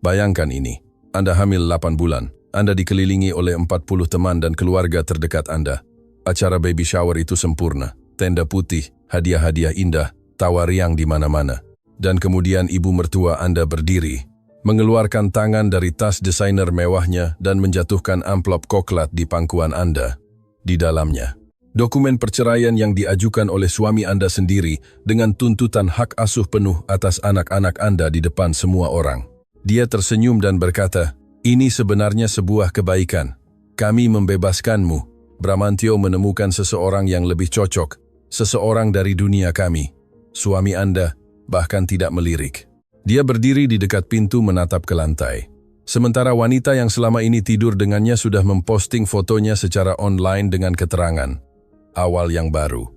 Bayangkan ini, Anda hamil 8 bulan, Anda dikelilingi oleh 40 teman dan keluarga terdekat Anda. Acara baby shower itu sempurna, tenda putih, hadiah-hadiah indah, tawa riang di mana-mana. Dan kemudian ibu mertua Anda berdiri, mengeluarkan tangan dari tas desainer mewahnya dan menjatuhkan amplop coklat di pangkuan Anda. Di dalamnya, dokumen perceraian yang diajukan oleh suami Anda sendiri dengan tuntutan hak asuh penuh atas anak-anak Anda di depan semua orang. Dia tersenyum dan berkata, "Ini sebenarnya sebuah kebaikan. Kami membebaskanmu. Bramantio menemukan seseorang yang lebih cocok, seseorang dari dunia kami." Suami Anda bahkan tidak melirik. Dia berdiri di dekat pintu menatap ke lantai. Sementara wanita yang selama ini tidur dengannya sudah memposting fotonya secara online dengan keterangan, "Awal yang baru."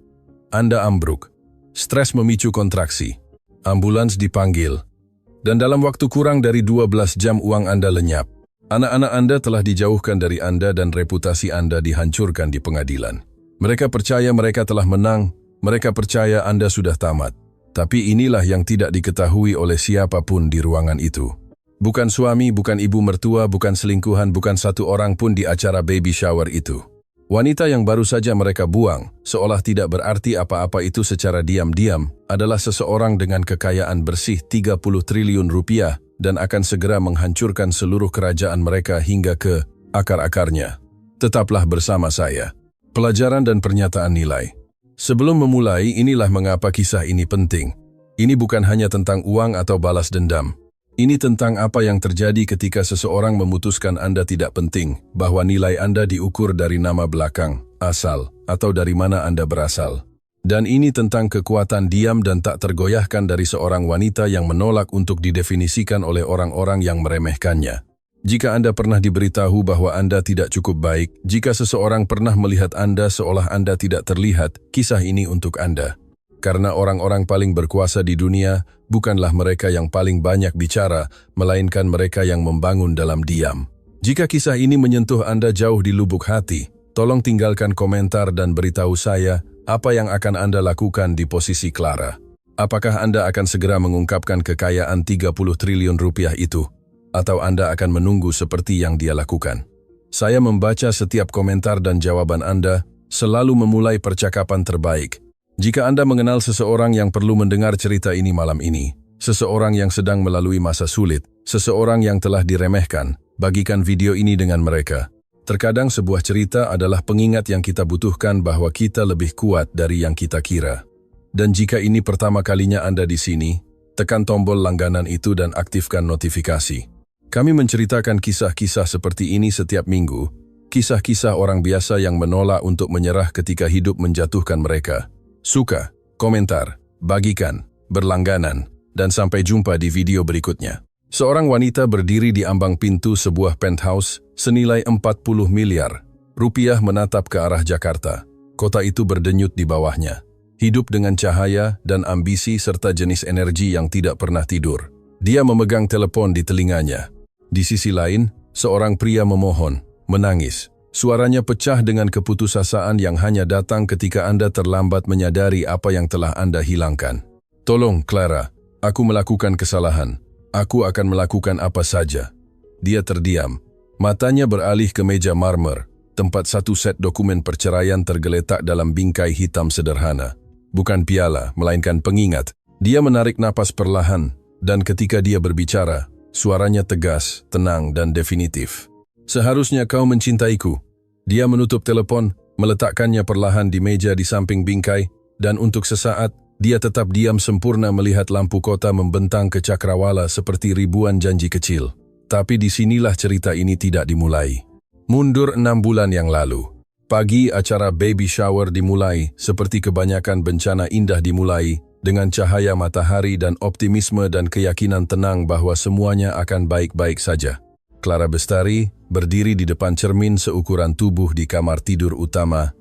Anda ambruk. Stres memicu kontraksi. Ambulans dipanggil. Dan dalam waktu kurang dari 12 jam uang Anda lenyap. Anak-anak Anda telah dijauhkan dari Anda dan reputasi Anda dihancurkan di pengadilan. Mereka percaya mereka telah menang, mereka percaya Anda sudah tamat. Tapi inilah yang tidak diketahui oleh siapapun di ruangan itu. Bukan suami, bukan ibu mertua, bukan selingkuhan, bukan satu orang pun di acara baby shower itu. Wanita yang baru saja mereka buang, seolah tidak berarti apa-apa itu secara diam-diam, adalah seseorang dengan kekayaan bersih 30 triliun rupiah dan akan segera menghancurkan seluruh kerajaan mereka hingga ke akar-akarnya. Tetaplah bersama saya. Pelajaran dan pernyataan nilai. Sebelum memulai, inilah mengapa kisah ini penting. Ini bukan hanya tentang uang atau balas dendam. Ini tentang apa yang terjadi ketika seseorang memutuskan Anda tidak penting, bahwa nilai Anda diukur dari nama belakang, asal, atau dari mana Anda berasal. Dan ini tentang kekuatan diam dan tak tergoyahkan dari seorang wanita yang menolak untuk didefinisikan oleh orang-orang yang meremehkannya. Jika Anda pernah diberitahu bahwa Anda tidak cukup baik, jika seseorang pernah melihat Anda seolah Anda tidak terlihat, kisah ini untuk Anda. Karena orang-orang paling berkuasa di dunia bukanlah mereka yang paling banyak bicara, melainkan mereka yang membangun dalam diam. Jika kisah ini menyentuh Anda jauh di lubuk hati, tolong tinggalkan komentar dan beritahu saya apa yang akan Anda lakukan di posisi Clara. Apakah Anda akan segera mengungkapkan kekayaan 30 triliun rupiah itu? Atau Anda akan menunggu seperti yang dia lakukan? Saya membaca setiap komentar dan jawaban Anda, selalu memulai percakapan terbaik. Jika Anda mengenal seseorang yang perlu mendengar cerita ini malam ini, seseorang yang sedang melalui masa sulit, seseorang yang telah diremehkan, bagikan video ini dengan mereka. Terkadang sebuah cerita adalah pengingat yang kita butuhkan bahwa kita lebih kuat dari yang kita kira. Dan jika ini pertama kalinya Anda di sini, tekan tombol langganan itu dan aktifkan notifikasi. Kami menceritakan kisah-kisah seperti ini setiap minggu, kisah-kisah orang biasa yang menolak untuk menyerah ketika hidup menjatuhkan mereka. Suka, komentar, bagikan, berlangganan, dan sampai jumpa di video berikutnya. Seorang wanita berdiri di ambang pintu sebuah penthouse senilai 40 miliar rupiah menatap ke arah Jakarta. Kota itu berdenyut di bawahnya. Hidup dengan cahaya dan ambisi serta jenis energi yang tidak pernah tidur. Dia memegang telepon di telinganya. Di sisi lain, seorang pria memohon, menangis. Suaranya pecah dengan keputusasaan yang hanya datang ketika Anda terlambat menyadari apa yang telah Anda hilangkan. "Tolong, Clara, aku melakukan kesalahan. Aku akan melakukan apa saja." Dia terdiam. Matanya beralih ke meja marmer, tempat satu set dokumen perceraian tergeletak dalam bingkai hitam sederhana. Bukan piala, melainkan pengingat. Dia menarik napas perlahan, dan ketika dia berbicara, suaranya tegas, tenang, dan definitif. "Seharusnya kau mencintaiku." Dia menutup telepon, meletakkannya perlahan di meja di samping bingkai, dan untuk sesaat, dia tetap diam sempurna melihat lampu kota membentang ke cakrawala seperti ribuan janji kecil. Tapi disinilah cerita ini tidak dimulai. Mundur 6 bulan yang lalu. Pagi acara baby shower dimulai, seperti kebanyakan bencana indah dimulai, dengan cahaya matahari dan optimisme dan keyakinan tenang bahwa semuanya akan baik-baik saja. Clara Bestari berdiri di depan cermin seukuran tubuh di kamar tidur utama,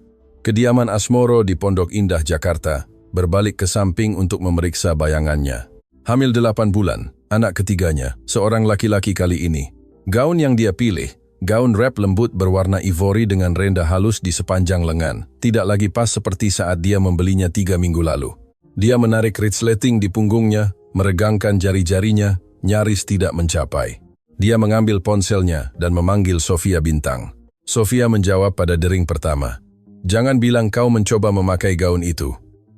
kediaman Asmoro di Pondok Indah, Jakarta, berbalik ke samping untuk memeriksa bayangannya. Hamil 8 bulan, anak ketiganya, seorang laki-laki kali ini. Gaun yang dia pilih, gaun rep lembut berwarna ivory dengan renda halus di sepanjang lengan, tidak lagi pas seperti saat dia membelinya 3 minggu lalu. Dia menarik resleting di punggungnya, meregangkan jari-jarinya, nyaris tidak mencapai. Dia mengambil ponselnya dan memanggil Sofia Bintang. Sofia menjawab pada dering pertama. "Jangan bilang kau mencoba memakai gaun itu.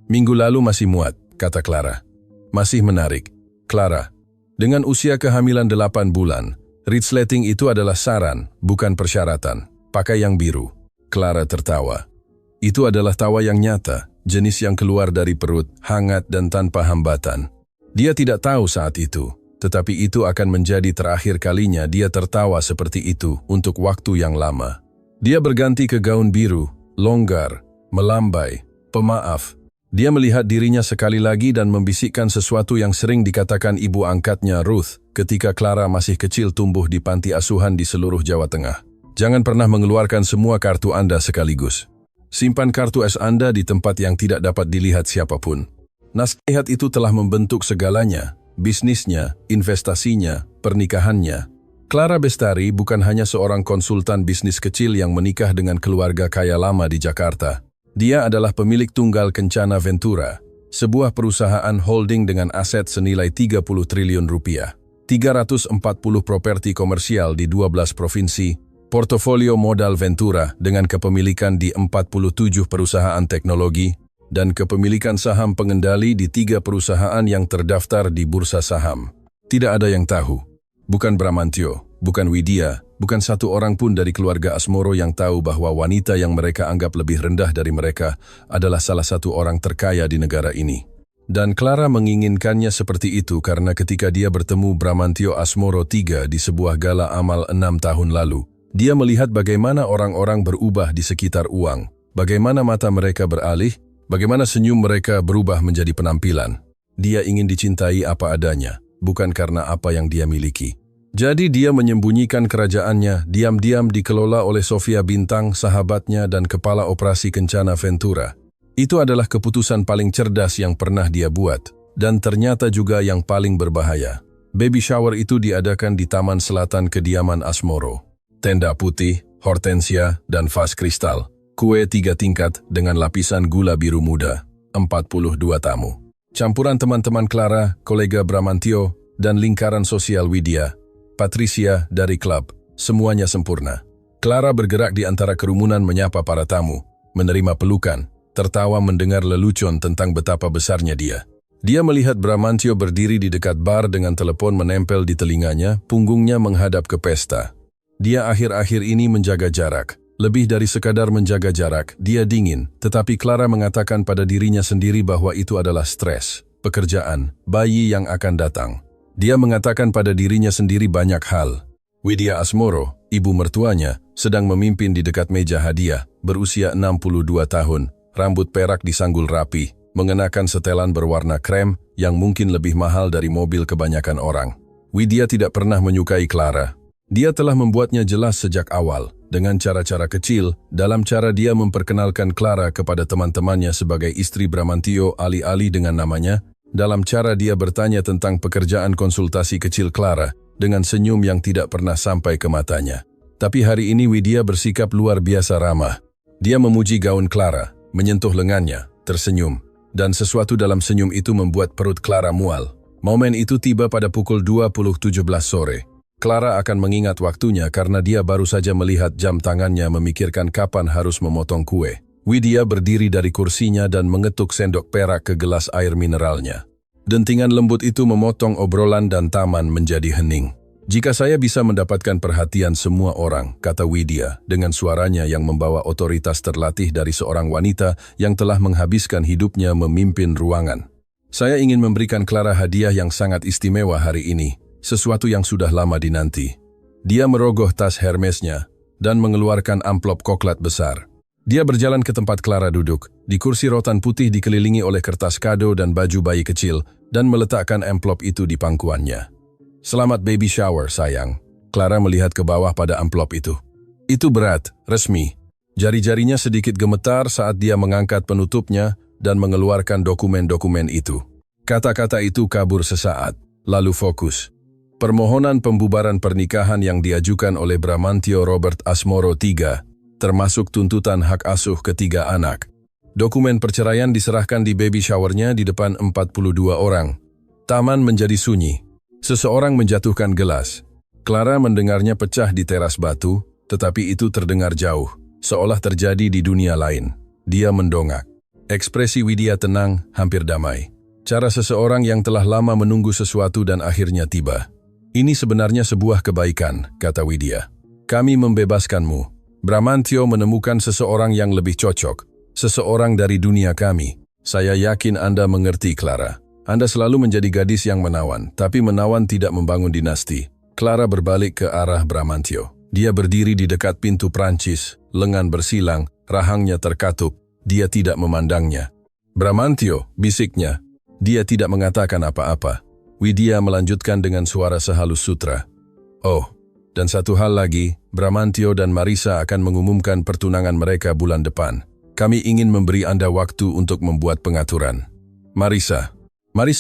Minggu lalu masih muat," kata Clara. "Masih menarik." "Clara, dengan usia kehamilan 8 bulan, resleting itu adalah saran, bukan persyaratan. Pakai yang biru." Clara tertawa. Itu adalah tawa yang nyata, jenis yang keluar dari perut, hangat dan tanpa hambatan. Dia tidak tahu saat itu, tetapi itu akan menjadi terakhir kalinya dia tertawa seperti itu untuk waktu yang lama. Dia berganti ke gaun biru, longgar, melambai, pemaaf. Dia melihat dirinya sekali lagi dan membisikkan sesuatu yang sering dikatakan ibu angkatnya Ruth ketika Clara masih kecil tumbuh di panti asuhan di seluruh Jawa Tengah. "Jangan pernah mengeluarkan semua kartu Anda sekaligus. Simpan kartu as Anda di tempat yang tidak dapat dilihat siapapun." Nasihat itu telah membentuk segalanya, bisnisnya, investasinya, pernikahannya. Clara Bestari bukan hanya seorang konsultan bisnis kecil yang menikah dengan keluarga kaya lama di Jakarta. Dia adalah pemilik tunggal Kencana Ventura, sebuah perusahaan holding dengan aset senilai 30 triliun rupiah, 340 properti komersial di 12 provinsi, portofolio modal Ventura dengan kepemilikan di 47 perusahaan teknologi, dan kepemilikan saham pengendali di 3 perusahaan yang terdaftar di bursa saham. Tidak ada yang tahu. Bukan Bramantio, bukan Widya, bukan satu orang pun dari keluarga Asmoro yang tahu bahwa wanita yang mereka anggap lebih rendah dari mereka adalah salah satu orang terkaya di negara ini. Dan Clara menginginkannya seperti itu karena ketika dia bertemu Bramantio Asmoro III di sebuah gala amal 6 tahun lalu, dia melihat bagaimana orang-orang berubah di sekitar uang, bagaimana mata mereka beralih, bagaimana senyum mereka berubah menjadi penampilan. Dia ingin dicintai apa adanya, bukan karena apa yang dia miliki. Jadi dia menyembunyikan kerajaannya, diam-diam dikelola oleh Sofia Bintang, sahabatnya dan kepala operasi Kencana Ventura. Itu adalah keputusan paling cerdas yang pernah dia buat, dan ternyata juga yang paling berbahaya. Baby shower itu diadakan di Taman Selatan kediaman Asmoro. Tenda putih, hortensia, dan vas kristal. Kue 3 tingkat dengan lapisan gula biru muda. 42 tamu. Campuran teman-teman Clara, kolega Bramantio, dan lingkaran sosial Widya, Patricia dari klub, semuanya sempurna. Clara bergerak di antara kerumunan menyapa para tamu, menerima pelukan, tertawa mendengar lelucon tentang betapa besarnya dia. Dia melihat Bramantio berdiri di dekat bar dengan telepon menempel di telinganya, punggungnya menghadap ke pesta. Dia akhir-akhir ini menjaga jarak. Lebih dari sekadar menjaga jarak, dia dingin, tetapi Clara mengatakan pada dirinya sendiri bahwa itu adalah stres, pekerjaan, bayi yang akan datang. Dia mengatakan pada dirinya sendiri banyak hal. Widya Asmoro, ibu mertuanya, sedang memimpin di dekat meja hadiah, berusia 62 tahun, rambut perak disanggul rapi, mengenakan setelan berwarna krem yang mungkin lebih mahal dari mobil kebanyakan orang. Widya tidak pernah menyukai Clara. Dia telah membuatnya jelas sejak awal, dengan cara-cara kecil, dalam cara dia memperkenalkan Clara kepada teman-temannya sebagai istri Bramantio alih-alih dengan namanya, dalam cara dia bertanya tentang pekerjaan konsultasi kecil Clara, dengan senyum yang tidak pernah sampai ke matanya. Tapi hari ini Widya bersikap luar biasa ramah. Dia memuji gaun Clara, menyentuh lengannya, tersenyum, dan sesuatu dalam senyum itu membuat perut Clara mual. Momen itu tiba pada pukul 20.17 sore. Clara akan mengingat waktunya karena dia baru saja melihat jam tangannya memikirkan kapan harus memotong kue. Widya berdiri dari kursinya dan mengetuk sendok perak ke gelas air mineralnya. Dentingan lembut itu memotong obrolan dan taman menjadi hening. "Jika saya bisa mendapatkan perhatian semua orang," kata Widya dengan suaranya yang membawa otoritas terlatih dari seorang wanita yang telah menghabiskan hidupnya memimpin ruangan. "Saya ingin memberikan Clara hadiah yang sangat istimewa hari ini. Sesuatu yang sudah lama dinanti." Dia merogoh tas Hermesnya dan mengeluarkan amplop koklat besar. Dia berjalan ke tempat Clara duduk, di kursi rotan putih dikelilingi oleh kertas kado dan baju bayi kecil, dan meletakkan amplop itu di pangkuannya. "Selamat baby shower, sayang." Clara melihat ke bawah pada amplop itu. Itu berat, resmi. Jari-jarinya sedikit gemetar saat dia mengangkat penutupnya dan mengeluarkan dokumen-dokumen itu. Kata-kata itu kabur sesaat, lalu fokus. Permohonan pembubaran pernikahan yang diajukan oleh Bramantio Robert Asmoro III, termasuk tuntutan hak asuh ketiga anak. Dokumen perceraian diserahkan di baby showernya di depan 42 orang. Taman menjadi sunyi. Seseorang menjatuhkan gelas. Clara mendengarnya pecah di teras batu, tetapi itu terdengar jauh, seolah terjadi di dunia lain. Dia mendongak. Ekspresi Widya tenang, hampir damai. Cara seseorang yang telah lama menunggu sesuatu dan akhirnya tiba. Ini sebenarnya sebuah kebaikan, kata Widya. Kami membebaskanmu. Bramantio menemukan seseorang yang lebih cocok. Seseorang dari dunia kami. Saya yakin Anda mengerti, Clara. Anda selalu menjadi gadis yang menawan, tapi menawan tidak membangun dinasti. Clara berbalik ke arah Bramantio. Dia berdiri di dekat pintu Prancis, lengan bersilang, rahangnya terkatup. Dia tidak memandangnya. Bramantio, bisiknya. Dia tidak mengatakan apa-apa. Widya melanjutkan dengan suara sehalus sutra. Oh, dan satu hal lagi, Bramantio dan Marisa akan mengumumkan pertunangan mereka bulan depan. Kami ingin memberi Anda waktu untuk membuat pengaturan. Marisa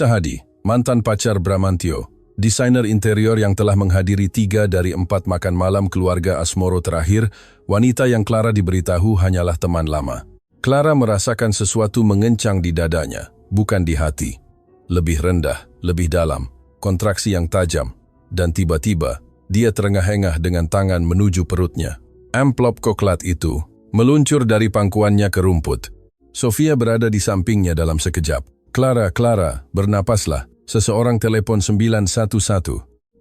Hadi, mantan pacar Bramantio. Desainer interior yang telah menghadiri 3 dari 4 makan malam keluarga Asmoro terakhir, wanita yang Clara diberitahu hanyalah teman lama. Clara merasakan sesuatu mengencang di dadanya, bukan di hati. Lebih rendah, lebih dalam, kontraksi yang tajam, dan tiba-tiba, dia terengah-engah dengan tangan menuju perutnya. Amplop coklat itu meluncur dari pangkuannya ke rumput. Sofia berada di sampingnya dalam sekejap. Clara, bernapaslah. Seseorang telepon 911.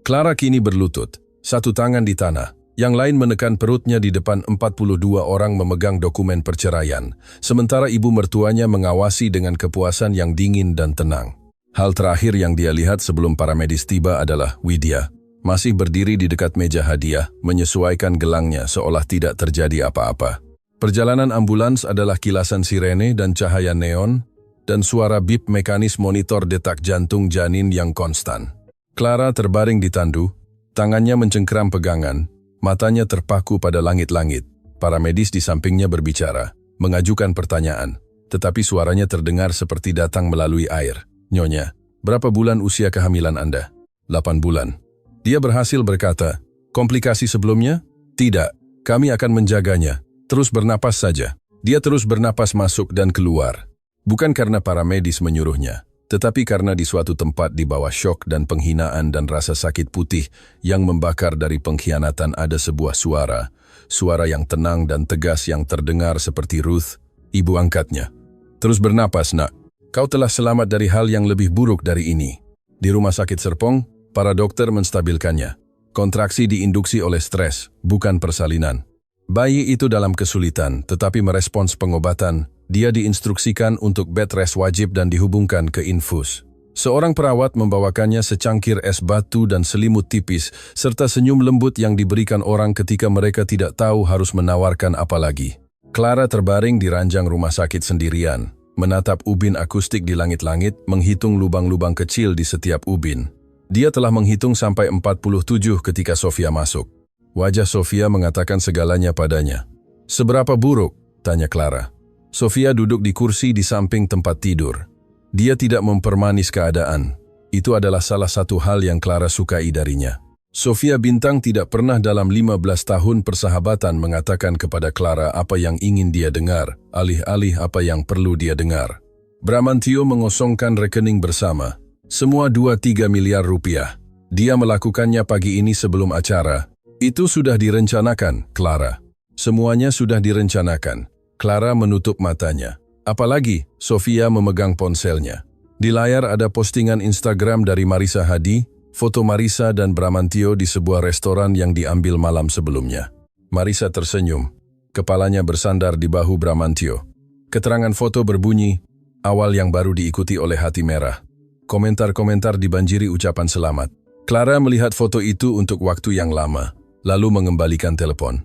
Clara kini berlutut, satu tangan di tanah, yang lain menekan perutnya di depan 42 orang memegang dokumen perceraian, sementara ibu mertuanya mengawasi dengan kepuasan yang dingin dan tenang. Hal terakhir yang dia lihat sebelum para medis tiba adalah Widya, masih berdiri di dekat meja hadiah, menyesuaikan gelangnya seolah tidak terjadi apa-apa. Perjalanan ambulans adalah kilasan sirene dan cahaya neon, dan suara bip mekanis monitor detak jantung janin yang konstan. Clara terbaring di tandu, tangannya mencengkeram pegangan, matanya terpaku pada langit-langit. Para medis di sampingnya berbicara, mengajukan pertanyaan, tetapi suaranya terdengar seperti datang melalui air. Nyonya, berapa bulan usia kehamilan Anda? 8 bulan. Dia berhasil berkata, komplikasi sebelumnya? Tidak, kami akan menjaganya. Terus bernapas saja. Dia terus bernapas masuk dan keluar. Bukan karena para medis menyuruhnya, tetapi karena di suatu tempat di bawah syok dan penghinaan dan rasa sakit putih yang membakar dari pengkhianatan ada sebuah suara yang tenang dan tegas yang terdengar seperti Ruth, ibu angkatnya. Terus bernapas, nak. Kau telah selamat dari hal yang lebih buruk dari ini. Di rumah sakit Serpong, para dokter menstabilkannya. Kontraksi diinduksi oleh stres, bukan persalinan. Bayi itu dalam kesulitan, tetapi merespons pengobatan. Dia diinstruksikan untuk bed rest wajib dan dihubungkan ke infus. Seorang perawat membawakannya secangkir es batu dan selimut tipis, serta senyum lembut yang diberikan orang ketika mereka tidak tahu harus menawarkan apa lagi. Clara terbaring di ranjang rumah sakit sendirian, menatap ubin akustik di langit-langit, menghitung lubang-lubang kecil di setiap ubin. Dia telah menghitung sampai 47 ketika Sofia masuk. Wajah Sofia mengatakan segalanya padanya. Seberapa buruk? Tanya Clara. Sofia duduk di kursi di samping tempat tidur. Dia tidak mempermanis keadaan. Itu adalah salah satu hal yang Clara sukai darinya. Sofia Bintang tidak pernah dalam 15 tahun persahabatan mengatakan kepada Clara apa yang ingin dia dengar, alih-alih apa yang perlu dia dengar. Bramantio mengosongkan rekening bersama. Semua 2-3 miliar rupiah. Dia melakukannya pagi ini sebelum acara. Itu sudah direncanakan, Clara. Semuanya sudah direncanakan. Clara menutup matanya. Apalagi, Sofia memegang ponselnya. Di layar ada postingan Instagram dari Marisa Hadi, foto Marisa dan Bramantio di sebuah restoran yang diambil malam sebelumnya. Marisa tersenyum. Kepalanya bersandar di bahu Bramantio. Keterangan foto berbunyi, awal yang baru diikuti oleh hati merah. Komentar-komentar dibanjiri ucapan selamat. Clara melihat foto itu untuk waktu yang lama, lalu mengembalikan telepon.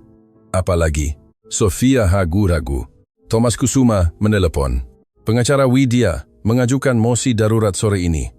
Apalagi, Sofia ragu-ragu. Thomas Kusuma menelepon. Pengacara Widya mengajukan mosi darurat sore ini.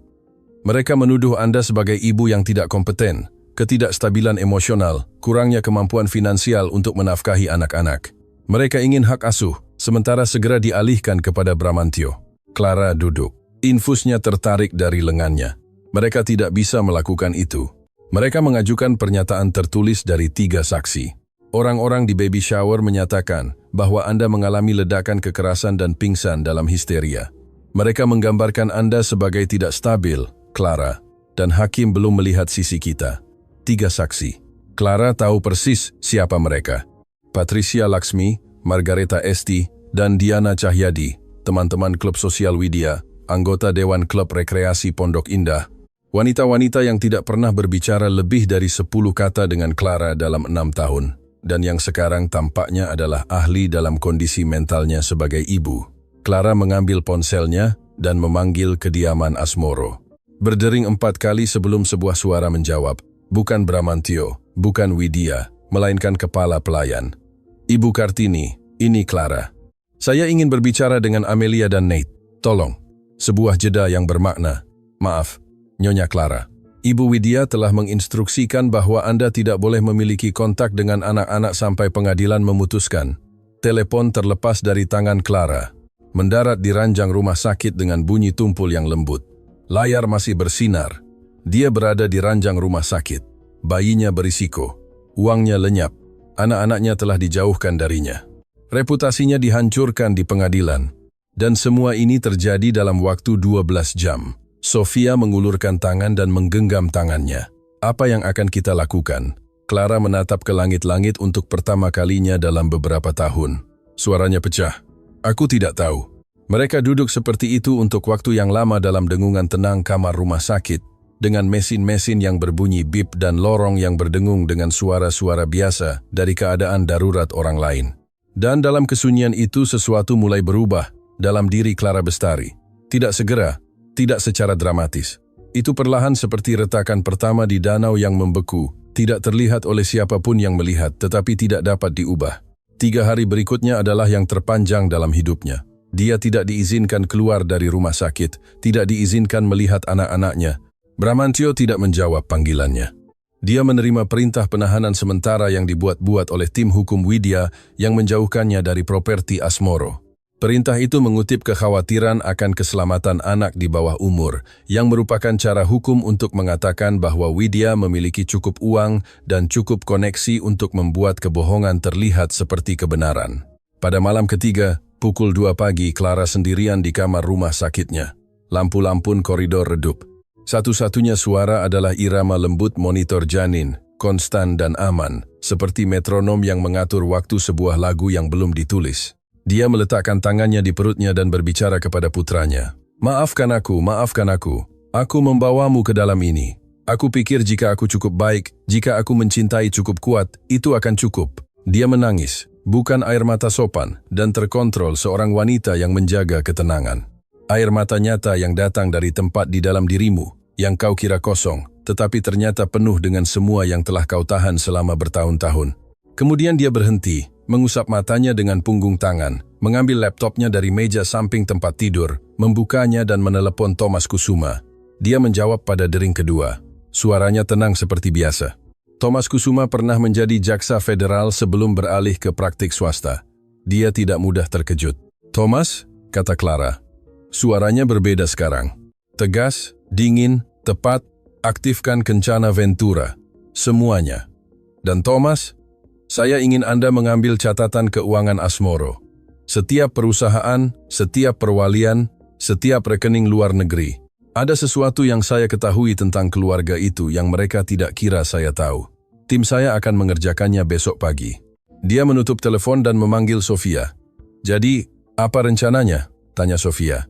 Mereka menuduh Anda sebagai ibu yang tidak kompeten, ketidakstabilan emosional, kurangnya kemampuan finansial untuk menafkahi anak-anak. Mereka ingin hak asuh, sementara segera dialihkan kepada Bramantio. Clara duduk. Infusnya tertarik dari lengannya. Mereka tidak bisa melakukan itu. Mereka mengajukan pernyataan tertulis dari 3 saksi. Orang-orang di baby shower menyatakan bahwa Anda mengalami ledakan kekerasan dan pingsan dalam histeria. Mereka menggambarkan Anda sebagai tidak stabil, Clara, dan hakim belum melihat sisi kita. 3 saksi. Clara tahu persis siapa mereka. Patricia Laksmi, Margareta Esti, dan Diana Cahyadi, teman-teman klub sosial Widya, anggota Dewan Klub Rekreasi Pondok Indah. Wanita-wanita yang tidak pernah berbicara lebih dari 10 kata dengan Clara dalam 6 tahun. Dan yang sekarang tampaknya adalah ahli dalam kondisi mentalnya sebagai ibu. Clara mengambil ponselnya dan memanggil kediaman Asmoro. Berdering 4 kali sebelum sebuah suara menjawab, bukan Bramantio, bukan Widya, melainkan kepala pelayan. Ibu Kartini, ini Clara. Saya ingin berbicara dengan Amelia dan Nate. Tolong. Sebuah jeda yang bermakna. Maaf, Nyonya Clara. Ibu Widya telah menginstruksikan bahwa Anda tidak boleh memiliki kontak dengan anak-anak sampai pengadilan memutuskan. Telepon terlepas dari tangan Clara. Mendarat di ranjang rumah sakit dengan bunyi tumpul yang lembut. Layar masih bersinar. Dia berada di ranjang rumah sakit. Bayinya berisiko. Uangnya lenyap. Anak-anaknya telah dijauhkan darinya. Reputasinya dihancurkan di pengadilan. Dan semua ini terjadi dalam waktu 12 jam. Sofia mengulurkan tangan dan menggenggam tangannya. Apa yang akan kita lakukan? Clara menatap ke langit-langit untuk pertama kalinya dalam beberapa tahun. Suaranya pecah. Aku tidak tahu. Mereka duduk seperti itu untuk waktu yang lama dalam dengungan tenang kamar rumah sakit, dengan mesin-mesin yang berbunyi bip dan lorong yang berdengung dengan suara-suara biasa dari keadaan darurat orang lain. Dan dalam kesunyian itu sesuatu mulai berubah dalam diri Clara Bestari. Tidak segera, tidak secara dramatis. Itu perlahan seperti retakan pertama di danau yang membeku, tidak terlihat oleh siapapun yang melihat tetapi tidak dapat diubah. 3 hari berikutnya adalah yang terpanjang dalam hidupnya. Dia tidak diizinkan keluar dari rumah sakit, tidak diizinkan melihat anak-anaknya. Bramantio tidak menjawab panggilannya. Dia menerima perintah penahanan sementara yang dibuat-buat oleh tim hukum Widya yang menjauhkannya dari properti Asmoro. Perintah itu mengutip kekhawatiran akan keselamatan anak di bawah umur, yang merupakan cara hukum untuk mengatakan bahwa Widya memiliki cukup uang dan cukup koneksi untuk membuat kebohongan terlihat seperti kebenaran. Pada malam ketiga, pukul 2 pagi, Clara sendirian di kamar rumah sakitnya. Lampu-lampu koridor redup. Satu-satunya suara adalah irama lembut monitor janin, konstan dan aman, seperti metronom yang mengatur waktu sebuah lagu yang belum ditulis. Dia meletakkan tangannya di perutnya dan berbicara kepada putranya. Maafkan aku. Aku membawamu ke dalam ini. Aku pikir jika aku cukup baik, jika aku mencintai cukup kuat, itu akan cukup. Dia menangis, bukan air mata sopan, dan terkontrol seorang wanita yang menjaga ketenangan. Air mata nyata yang datang dari tempat di dalam dirimu, yang kau kira kosong, tetapi ternyata penuh dengan semua yang telah kau tahan selama bertahun-tahun. Kemudian dia berhenti, mengusap matanya dengan punggung tangan, mengambil laptopnya dari meja samping tempat tidur, membukanya dan menelepon Thomas Kusuma. Dia menjawab pada dering kedua. Suaranya tenang seperti biasa. Thomas Kusuma pernah menjadi jaksa federal sebelum beralih ke praktik swasta. Dia tidak mudah terkejut. Thomas, kata Clara. Suaranya berbeda sekarang. Tegas, dingin, tepat, aktifkan kencana Ventura. Semuanya. Dan Thomas, saya ingin Anda mengambil catatan keuangan Asmoro. Setiap perusahaan, setiap perwalian, setiap rekening luar negeri. Ada sesuatu yang saya ketahui tentang keluarga itu yang mereka tidak kira saya tahu. Tim saya akan mengerjakannya besok pagi. Dia menutup telepon dan memanggil Sofia. Jadi, apa rencananya? Tanya Sofia.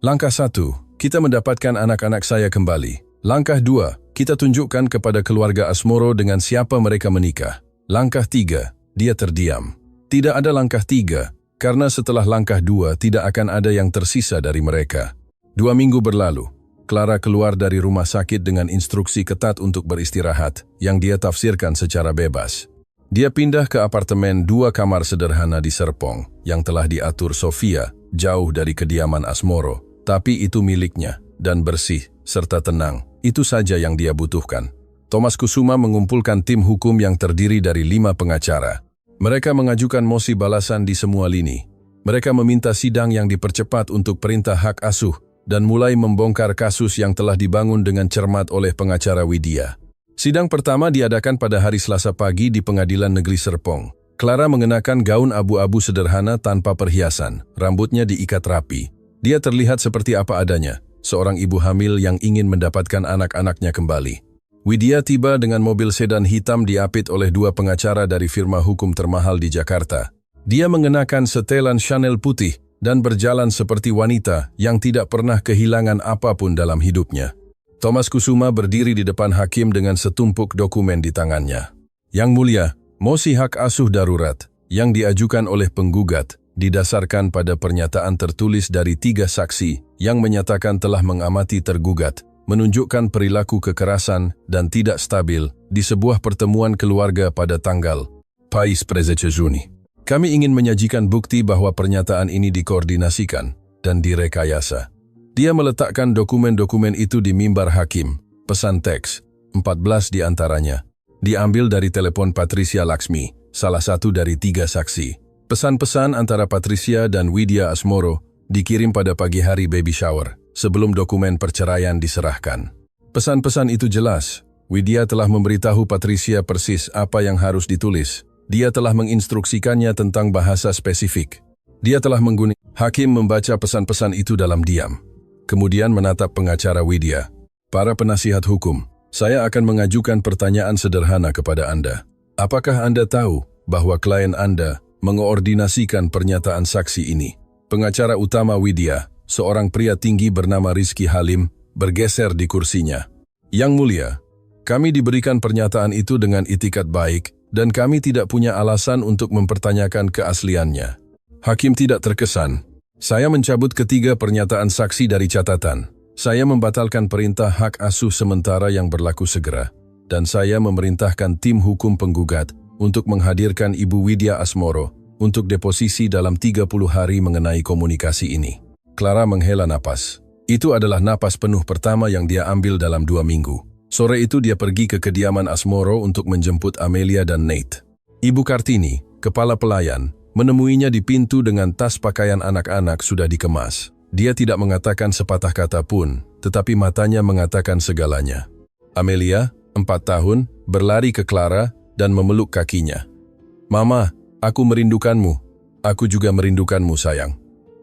Langkah 1, kita mendapatkan anak-anak saya kembali. Langkah 2, kita tunjukkan kepada keluarga Asmoro dengan siapa mereka menikah. Langkah 3, dia terdiam. Tidak ada langkah 3, karena setelah langkah 2 tidak akan ada yang tersisa dari mereka. 2 minggu berlalu, Clara keluar dari rumah sakit dengan instruksi ketat untuk beristirahat, yang dia tafsirkan secara bebas. Dia pindah ke apartemen 2 kamar sederhana di Serpong, yang telah diatur Sofia, jauh dari kediaman Asmoro. Tapi itu miliknya, dan bersih, serta tenang. Itu saja yang dia butuhkan. Thomas Kusuma mengumpulkan tim hukum yang terdiri dari 5 pengacara. Mereka mengajukan mosi balasan di semua lini. Mereka meminta sidang yang dipercepat untuk perintah hak asuh, dan mulai membongkar kasus yang telah dibangun dengan cermat oleh pengacara Widya. Sidang pertama diadakan pada hari Selasa pagi di Pengadilan Negeri Serpong. Clara mengenakan gaun abu-abu sederhana tanpa perhiasan, rambutnya diikat rapi. Dia terlihat seperti apa adanya, seorang ibu hamil yang ingin mendapatkan anak-anaknya kembali. Widya tiba dengan mobil sedan hitam diapit oleh dua pengacara dari firma hukum termahal di Jakarta. Dia mengenakan setelan Chanel putih dan berjalan seperti wanita yang tidak pernah kehilangan apapun dalam hidupnya. Thomas Kusuma berdiri di depan hakim dengan setumpuk dokumen di tangannya. Yang Mulia, mosi hak asuh darurat yang diajukan oleh penggugat didasarkan pada pernyataan tertulis dari 3 saksi yang menyatakan telah mengamati tergugat, menunjukkan perilaku kekerasan dan tidak stabil di sebuah pertemuan keluarga pada tanggal Pais Juni. Kami ingin menyajikan bukti bahwa pernyataan ini dikoordinasikan dan direkayasa. Dia meletakkan dokumen-dokumen itu di mimbar hakim, pesan teks, 14 di antaranya. Diambil dari telepon Patricia Laksmi, salah satu dari 3 saksi. Pesan-pesan antara Patricia dan Widya Asmoro dikirim pada pagi hari baby shower, sebelum dokumen perceraian diserahkan. Pesan-pesan itu jelas. Widya telah memberitahu Patricia persis apa yang harus ditulis. Dia telah menginstruksikannya tentang bahasa spesifik. Dia telah menggunakan. Hakim membaca pesan-pesan itu dalam diam. Kemudian menatap pengacara Widya. Para penasihat hukum, saya akan mengajukan pertanyaan sederhana kepada Anda. Apakah Anda tahu bahwa klien Anda mengoordinasikan pernyataan saksi ini? Pengacara utama Widya, seorang pria tinggi bernama Rizky Halim, bergeser di kursinya. Yang Mulia, kami diberikan pernyataan itu dengan itikat baik, dan kami tidak punya alasan untuk mempertanyakan keasliannya. Hakim tidak terkesan. Saya mencabut ketiga pernyataan saksi dari catatan. Saya membatalkan perintah hak asuh sementara yang berlaku segera. Dan saya memerintahkan tim hukum penggugat untuk menghadirkan Ibu Widya Asmoro untuk deposisi dalam 30 hari mengenai komunikasi ini. Clara menghela napas. Itu adalah napas penuh pertama yang dia ambil dalam 2 minggu. Sore itu dia pergi ke kediaman Asmoro untuk menjemput Amelia dan Nate. Ibu Kartini, kepala pelayan, menemuinya di pintu dengan tas pakaian anak-anak sudah dikemas. Dia tidak mengatakan sepatah kata pun, tetapi matanya mengatakan segalanya. Amelia, 4 tahun, berlari ke Clara dan memeluk kakinya. Mama, aku merindukanmu. Aku juga merindukanmu, sayang.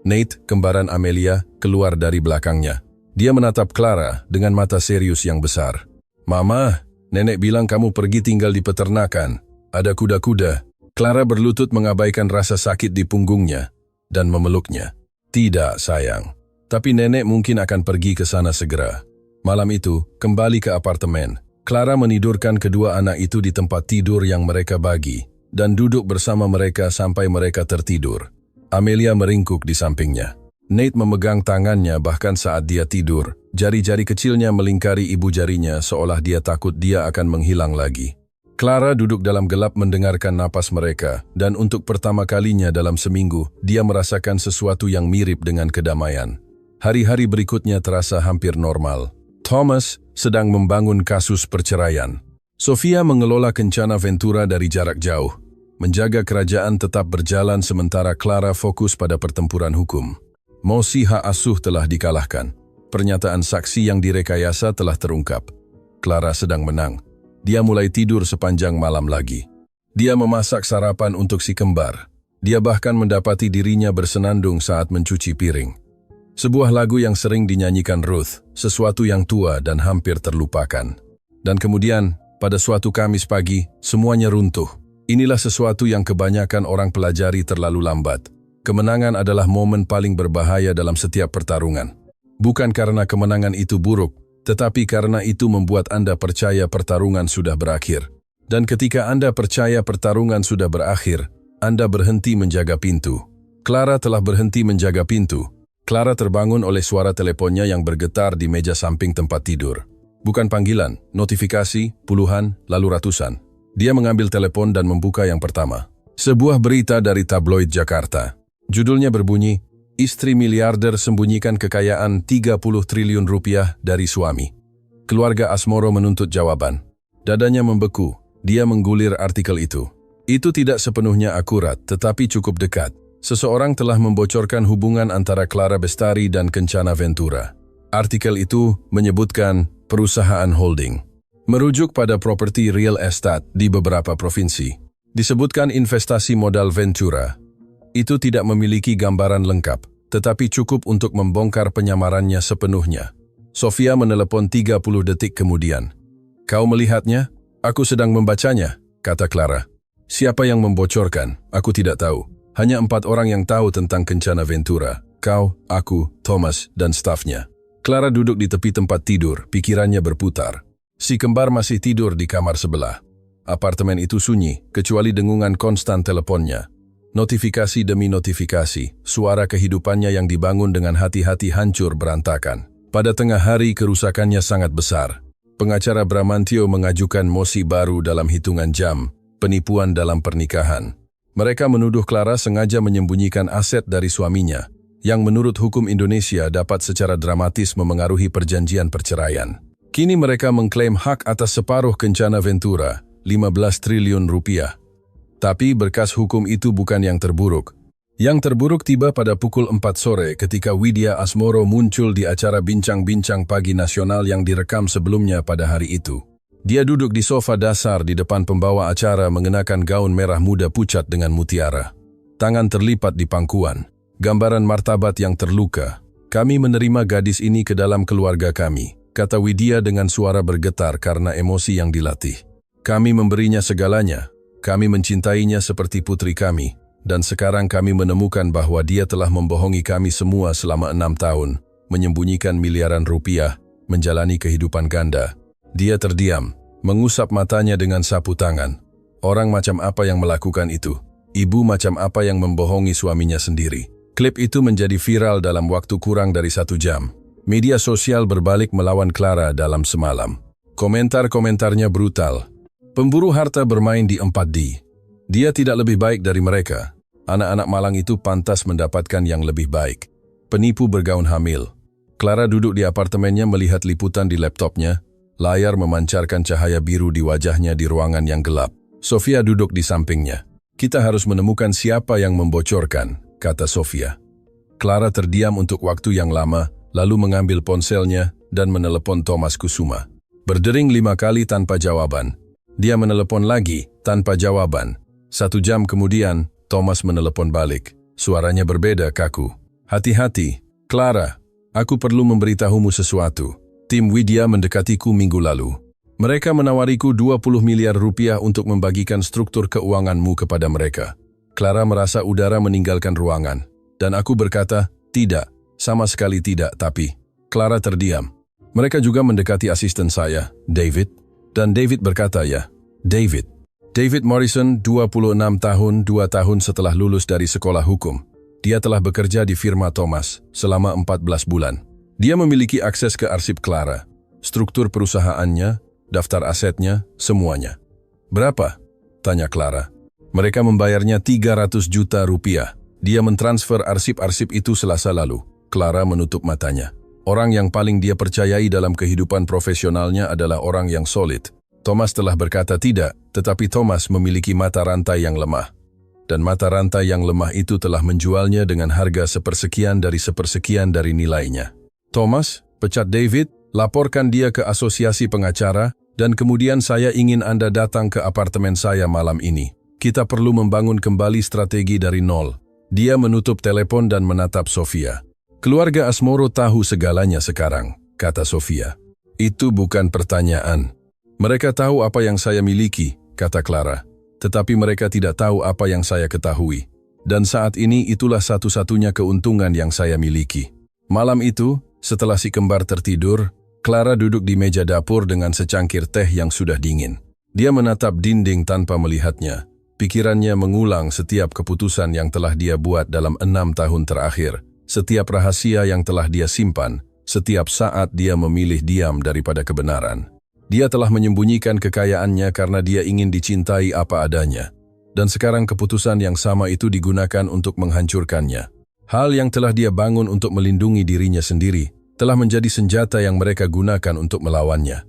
Nate, kembaran Amelia, keluar dari belakangnya. Dia menatap Clara dengan mata serius yang besar. Mama, nenek bilang kamu pergi tinggal di peternakan. Ada kuda-kuda. Clara berlutut mengabaikan rasa sakit di punggungnya dan memeluknya. Tidak, sayang. Tapi nenek mungkin akan pergi ke sana segera. Malam itu, kembali ke apartemen. Clara menidurkan kedua anak itu di tempat tidur yang mereka bagi dan duduk bersama mereka sampai mereka tertidur. Amelia meringkuk di sampingnya. Nate memegang tangannya bahkan saat dia tidur. Jari-jari kecilnya melingkari ibu jarinya seolah dia takut dia akan menghilang lagi. Clara duduk dalam gelap mendengarkan napas mereka dan untuk pertama kalinya dalam seminggu, dia merasakan sesuatu yang mirip dengan kedamaian. Hari-hari berikutnya terasa hampir normal. Thomas sedang membangun kasus perceraian. Sofia mengelola Kencana Ventura dari jarak jauh. Menjaga kerajaan tetap berjalan sementara Clara fokus pada pertempuran hukum. Mosi hak asuh telah dikalahkan. Pernyataan saksi yang direkayasa telah terungkap. Clara sedang menang. Dia mulai tidur sepanjang malam lagi. Dia memasak sarapan untuk si kembar. Dia bahkan mendapati dirinya bersenandung saat mencuci piring. Sebuah lagu yang sering dinyanyikan Ruth, sesuatu yang tua dan hampir terlupakan. Dan kemudian, pada suatu Kamis pagi, semuanya runtuh. Inilah sesuatu yang kebanyakan orang pelajari terlalu lambat. Kemenangan adalah momen paling berbahaya dalam setiap pertarungan. Bukan karena kemenangan itu buruk, tetapi karena itu membuat Anda percaya pertarungan sudah berakhir. Dan ketika Anda percaya pertarungan sudah berakhir, Anda berhenti menjaga pintu. Clara telah berhenti menjaga pintu. Clara terbangun oleh suara teleponnya yang bergetar di meja samping tempat tidur. Bukan panggilan, notifikasi, puluhan, lalu ratusan. Dia mengambil telepon dan membuka yang pertama. Sebuah berita dari tabloid Jakarta. Judulnya berbunyi, Istri miliarder sembunyikan kekayaan 30 triliun rupiah dari suami. Keluarga Asmoro menuntut jawaban. Dadanya membeku, dia menggulir artikel itu. Itu tidak sepenuhnya akurat, tetapi cukup dekat. Seseorang telah membocorkan hubungan antara Clara Bestari dan Kencana Ventura. Artikel itu menyebutkan perusahaan holding. Merujuk pada properti real estate di beberapa provinsi. Disebutkan investasi modal Ventura. Itu tidak memiliki gambaran lengkap, tetapi cukup untuk membongkar penyamarannya sepenuhnya. Sofia menelepon 30 detik kemudian. Kau melihatnya? Aku sedang membacanya, kata Clara. Siapa yang membocorkan? Aku tidak tahu. Hanya 4 orang yang tahu tentang Kencana Ventura. Kau, aku, Thomas, dan stafnya. Clara duduk di tepi tempat tidur, pikirannya berputar. Si kembar masih tidur di kamar sebelah. Apartemen itu sunyi, kecuali dengungan konstan teleponnya. Notifikasi demi notifikasi, suara kehidupannya yang dibangun dengan hati-hati hancur berantakan. Pada tengah hari kerusakannya sangat besar. Pengacara Bramantio mengajukan mosi baru dalam hitungan jam, penipuan dalam pernikahan. Mereka menuduh Clara sengaja menyembunyikan aset dari suaminya, yang menurut hukum Indonesia dapat secara dramatis memengaruhi perjanjian perceraian. Kini mereka mengklaim hak atas separuh Kencana Ventura, 15 triliun rupiah. Tapi berkas hukum itu bukan yang terburuk. Yang terburuk tiba pada pukul 4 sore ketika Widya Asmoro muncul di acara Bincang-Bincang Pagi Nasional yang direkam sebelumnya pada hari itu. Dia duduk di sofa dasar di depan pembawa acara mengenakan gaun merah muda pucat dengan mutiara. Tangan terlipat di pangkuan. Gambaran martabat yang terluka. Kami menerima gadis ini ke dalam keluarga kami, kata Widya dengan suara bergetar karena emosi yang dilatih. Kami memberinya segalanya. Kami mencintainya seperti putri kami. Dan sekarang kami menemukan bahwa dia telah membohongi kami semua selama 6 tahun, menyembunyikan miliaran rupiah, menjalani kehidupan ganda. Dia terdiam, mengusap matanya dengan sapu tangan. Orang macam apa yang melakukan itu? Ibu macam apa yang membohongi suaminya sendiri? Klip itu menjadi viral dalam waktu kurang dari 1 jam. Media sosial berbalik melawan Clara dalam semalam. Komentar-komentarnya brutal. Pemburu harta bermain di 4D. Dia tidak lebih baik dari mereka. Anak-anak malang itu pantas mendapatkan yang lebih baik. Penipu bergaun hamil. Clara duduk di apartemennya melihat liputan di laptopnya. Layar memancarkan cahaya biru di wajahnya di ruangan yang gelap. Sofia duduk di sampingnya. Kita harus menemukan siapa yang membocorkan, kata Sofia. Clara terdiam untuk waktu yang lama, lalu mengambil ponselnya dan menelepon Thomas Kusuma. Berdering 5 kali tanpa jawaban. Dia menelepon lagi tanpa jawaban. 1 jam kemudian, Thomas menelepon balik. Suaranya berbeda, kaku. Hati-hati, Clara. Aku perlu memberitahumu sesuatu. Tim Widya mendekatiku minggu lalu. Mereka menawariku 20 miliar rupiah untuk membagikan struktur keuanganmu kepada mereka. Clara merasa udara meninggalkan ruangan. Dan aku berkata, tidak, sama sekali tidak, tapi... Clara terdiam. Mereka juga mendekati asisten saya, David. Dan David berkata, ya, David Morrison, 26 tahun, 2 tahun setelah lulus dari sekolah hukum. Dia telah bekerja di firma Thomas selama 14 bulan. Dia memiliki akses ke arsip Clara, struktur perusahaannya, daftar asetnya, semuanya. Berapa? Tanya Clara. Mereka membayarnya 300 juta rupiah. Dia mentransfer arsip-arsip itu Selasa lalu. Clara menutup matanya. Orang yang paling dia percayai dalam kehidupan profesionalnya adalah orang yang solid. Thomas telah berkata tidak, tetapi Thomas memiliki mata rantai yang lemah. Dan mata rantai yang lemah itu telah menjualnya dengan harga sepersekian dari nilainya. Thomas, pecat David, laporkan dia ke asosiasi pengacara, dan kemudian saya ingin Anda datang ke apartemen saya malam ini. Kita perlu membangun kembali strategi dari nol. Dia menutup telepon dan menatap Sofia. Keluarga Asmoro tahu segalanya sekarang, kata Sofia. Itu bukan pertanyaan. Mereka tahu apa yang saya miliki, kata Clara. Tetapi mereka tidak tahu apa yang saya ketahui. Dan saat ini itulah satu-satunya keuntungan yang saya miliki. Malam itu, setelah si kembar tertidur, Clara duduk di meja dapur dengan secangkir teh yang sudah dingin. Dia menatap dinding tanpa melihatnya. Pikirannya mengulang setiap keputusan yang telah dia buat dalam 6 tahun terakhir. Setiap rahasia yang telah dia simpan. Setiap saat dia memilih diam daripada kebenaran. Dia telah menyembunyikan kekayaannya karena dia ingin dicintai apa adanya. Dan sekarang keputusan yang sama itu digunakan untuk menghancurkannya. Hal yang telah dia bangun untuk melindungi dirinya sendiri, telah menjadi senjata yang mereka gunakan untuk melawannya.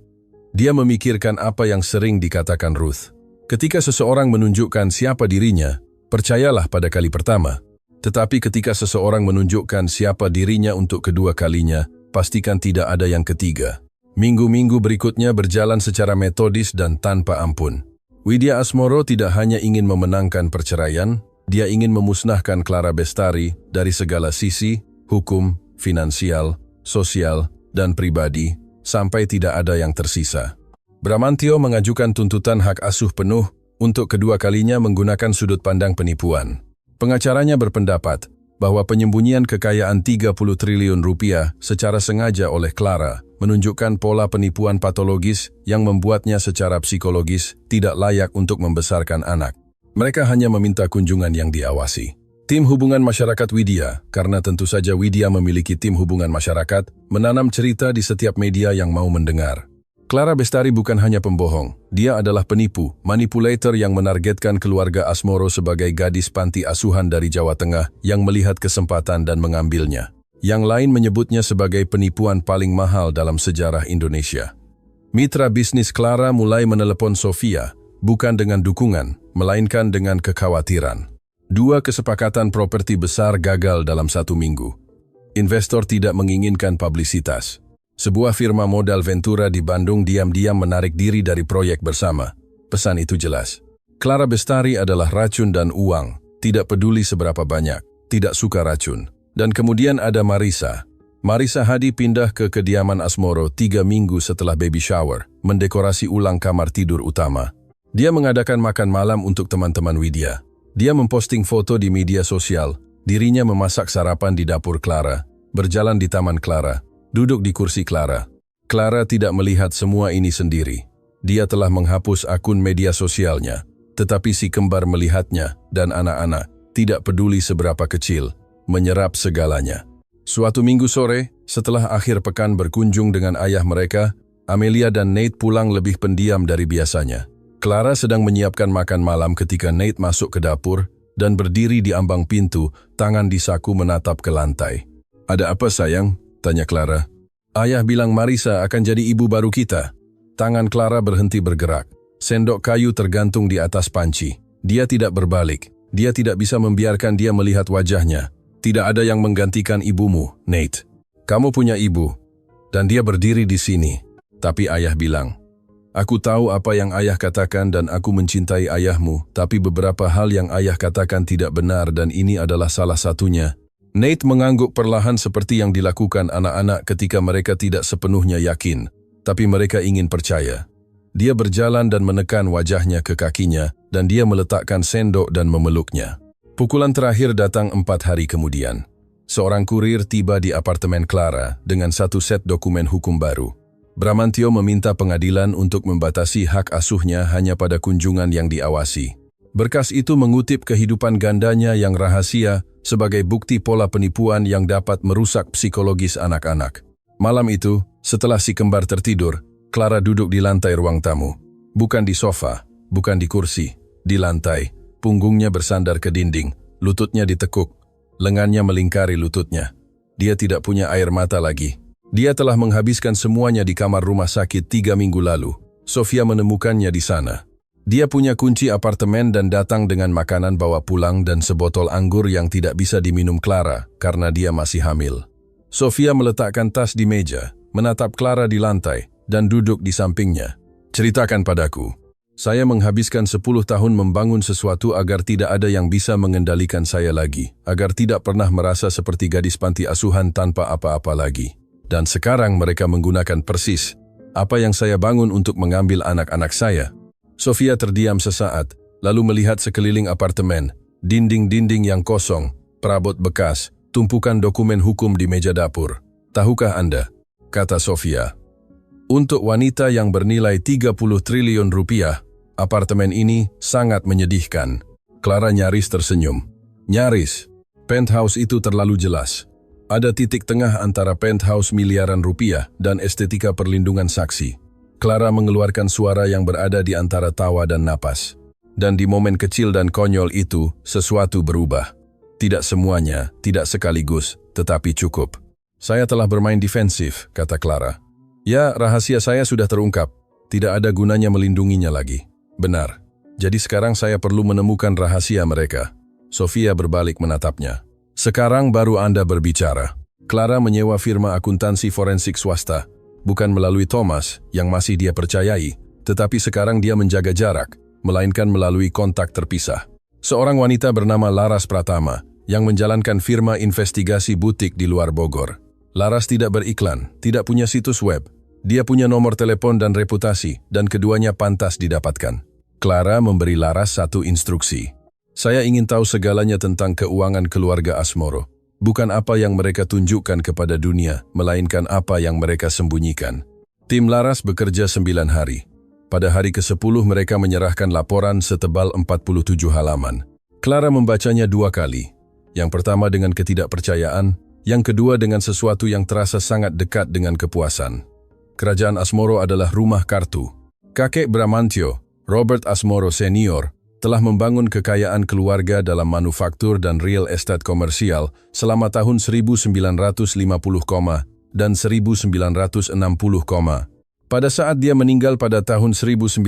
Dia memikirkan apa yang sering dikatakan Ruth. Ketika seseorang menunjukkan siapa dirinya, percayalah pada kali pertama. Tetapi ketika seseorang menunjukkan siapa dirinya untuk kedua kalinya, pastikan tidak ada yang ketiga. Minggu-minggu berikutnya berjalan secara metodis dan tanpa ampun. Widya Asmoro tidak hanya ingin memenangkan perceraian, dia ingin memusnahkan Clara Bestari dari segala sisi, hukum, finansial, sosial, dan pribadi, sampai tidak ada yang tersisa. Bramantio mengajukan tuntutan hak asuh penuh untuk kedua kalinya menggunakan sudut pandang penipuan. Pengacaranya berpendapat bahwa penyembunyian kekayaan 30 triliun rupiah secara sengaja oleh Clara menunjukkan pola penipuan patologis yang membuatnya secara psikologis tidak layak untuk membesarkan anak. Mereka hanya meminta kunjungan yang diawasi. Tim hubungan masyarakat Widya, karena tentu saja Widya memiliki tim hubungan masyarakat, menanam cerita di setiap media yang mau mendengar. Clara Bestari bukan hanya pembohong, dia adalah penipu, manipulator yang menargetkan keluarga Asmoro sebagai gadis panti asuhan dari Jawa Tengah yang melihat kesempatan dan mengambilnya. Yang lain menyebutnya sebagai penipuan paling mahal dalam sejarah Indonesia. Mitra bisnis Clara mulai menelepon Sofia, bukan dengan dukungan, melainkan dengan kekhawatiran. 2 kesepakatan properti besar gagal dalam 1 minggu. Investor tidak menginginkan publisitas. Sebuah firma modal Ventura di Bandung diam-diam menarik diri dari proyek bersama. Pesan itu jelas. Clara Bestari adalah racun dan uang, tidak peduli seberapa banyak, tidak suka racun. Dan kemudian ada Marisa. Marisa Hadi pindah ke kediaman Asmoro 3 minggu setelah baby shower, mendekorasi ulang kamar tidur utama. Dia mengadakan makan malam untuk teman-teman Widya. Dia memposting foto di media sosial, dirinya memasak sarapan di dapur Clara, berjalan di taman Clara, duduk di kursi Clara. Clara tidak melihat semua ini sendiri. Dia telah menghapus akun media sosialnya, tetapi si kembar melihatnya dan anak-anak, tidak peduli seberapa kecil, menyerap segalanya. Suatu minggu sore, setelah akhir pekan berkunjung dengan ayah mereka, Amelia dan Nate pulang lebih pendiam dari biasanya. Clara sedang menyiapkan makan malam ketika Nate masuk ke dapur dan berdiri di ambang pintu, tangan di saku menatap ke lantai. "Ada apa sayang?" tanya Clara. "Ayah bilang Marisa akan jadi ibu baru kita." Tangan Clara berhenti bergerak. Sendok kayu tergantung di atas panci. Dia tidak berbalik. Dia tidak bisa membiarkan dia melihat wajahnya. "Tidak ada yang menggantikan ibumu, Nate. Kamu punya ibu." Dan dia berdiri di sini. Tapi ayah bilang, "Aku tahu apa yang ayah katakan dan aku mencintai ayahmu, tapi beberapa hal yang ayah katakan tidak benar dan ini adalah salah satunya." Nate mengangguk perlahan seperti yang dilakukan anak-anak ketika mereka tidak sepenuhnya yakin, tapi mereka ingin percaya. Dia berjalan dan menekan wajahnya ke kakinya, dan dia meletakkan sendok dan memeluknya. Pukulan terakhir datang 4 hari kemudian. Seorang kurir tiba di apartemen Clara dengan 1 set dokumen hukum baru. Bramantio meminta pengadilan untuk membatasi hak asuhnya hanya pada kunjungan yang diawasi. Berkas itu mengutip kehidupan gandanya yang rahasia sebagai bukti pola penipuan yang dapat merusak psikologis anak-anak. Malam itu, setelah si kembar tertidur, Clara duduk di lantai ruang tamu. Bukan di sofa, bukan di kursi, di lantai. Punggungnya bersandar ke dinding, lututnya ditekuk, lengannya melingkari lututnya. Dia tidak punya air mata lagi. Dia telah menghabiskan semuanya di kamar rumah sakit 3 minggu lalu. Sofia menemukannya di sana. Dia punya kunci apartemen dan datang dengan makanan bawa pulang dan sebotol anggur yang tidak bisa diminum Clara karena dia masih hamil. Sofia meletakkan tas di meja, menatap Clara di lantai, dan duduk di sampingnya. "Ceritakan padaku. Saya menghabiskan 10 tahun membangun sesuatu agar tidak ada yang bisa mengendalikan saya lagi, agar tidak pernah merasa seperti gadis panti asuhan tanpa apa-apa lagi. Dan sekarang mereka menggunakan persis apa yang saya bangun untuk mengambil anak-anak saya." Sofia terdiam sesaat, lalu melihat sekeliling apartemen, dinding-dinding yang kosong, perabot bekas, tumpukan dokumen hukum di meja dapur. "Tahukah Anda?" kata Sofia. "Untuk wanita yang bernilai 30 triliun rupiah, apartemen ini sangat menyedihkan." Clara nyaris tersenyum. Nyaris. Penthouse itu terlalu jelas. Ada titik tengah antara penthouse miliaran rupiah dan estetika perlindungan saksi. Clara mengeluarkan suara yang berada di antara tawa dan napas. Dan di momen kecil dan konyol itu, sesuatu berubah. Tidak semuanya, tidak sekaligus, tetapi cukup. "Saya telah bermain defensif," kata Clara. "Ya, rahasia saya sudah terungkap. Tidak ada gunanya melindunginya lagi." "Benar. Jadi sekarang saya perlu menemukan rahasia mereka." Sofia berbalik menatapnya. "Sekarang baru Anda berbicara." Clara menyewa firma akuntansi forensik swasta. Bukan melalui Thomas, yang masih dia percayai, tetapi sekarang dia menjaga jarak, melainkan melalui kontak terpisah. Seorang wanita bernama Laras Pratama, yang menjalankan firma investigasi butik di luar Bogor. Laras tidak beriklan, tidak punya situs web. Dia punya nomor telepon dan reputasi, dan keduanya pantas didapatkan. Clara memberi Laras satu instruksi. Saya ingin tahu segalanya tentang keuangan keluarga Asmoro. Bukan apa yang mereka tunjukkan kepada dunia, melainkan apa yang mereka sembunyikan. Tim Laras bekerja 9 hari. Pada hari ke-10 mereka menyerahkan laporan setebal 47 halaman. Clara membacanya 2 kali. Yang pertama dengan ketidakpercayaan, yang kedua dengan sesuatu yang terasa sangat dekat dengan kepuasan. Kerajaan Asmoro adalah rumah kartu. Kakek Bramantio, Robert Asmoro Senior, telah membangun kekayaan keluarga dalam manufaktur dan real estate komersial selama tahun 1950, dan 1960, pada saat dia meninggal pada tahun 1992,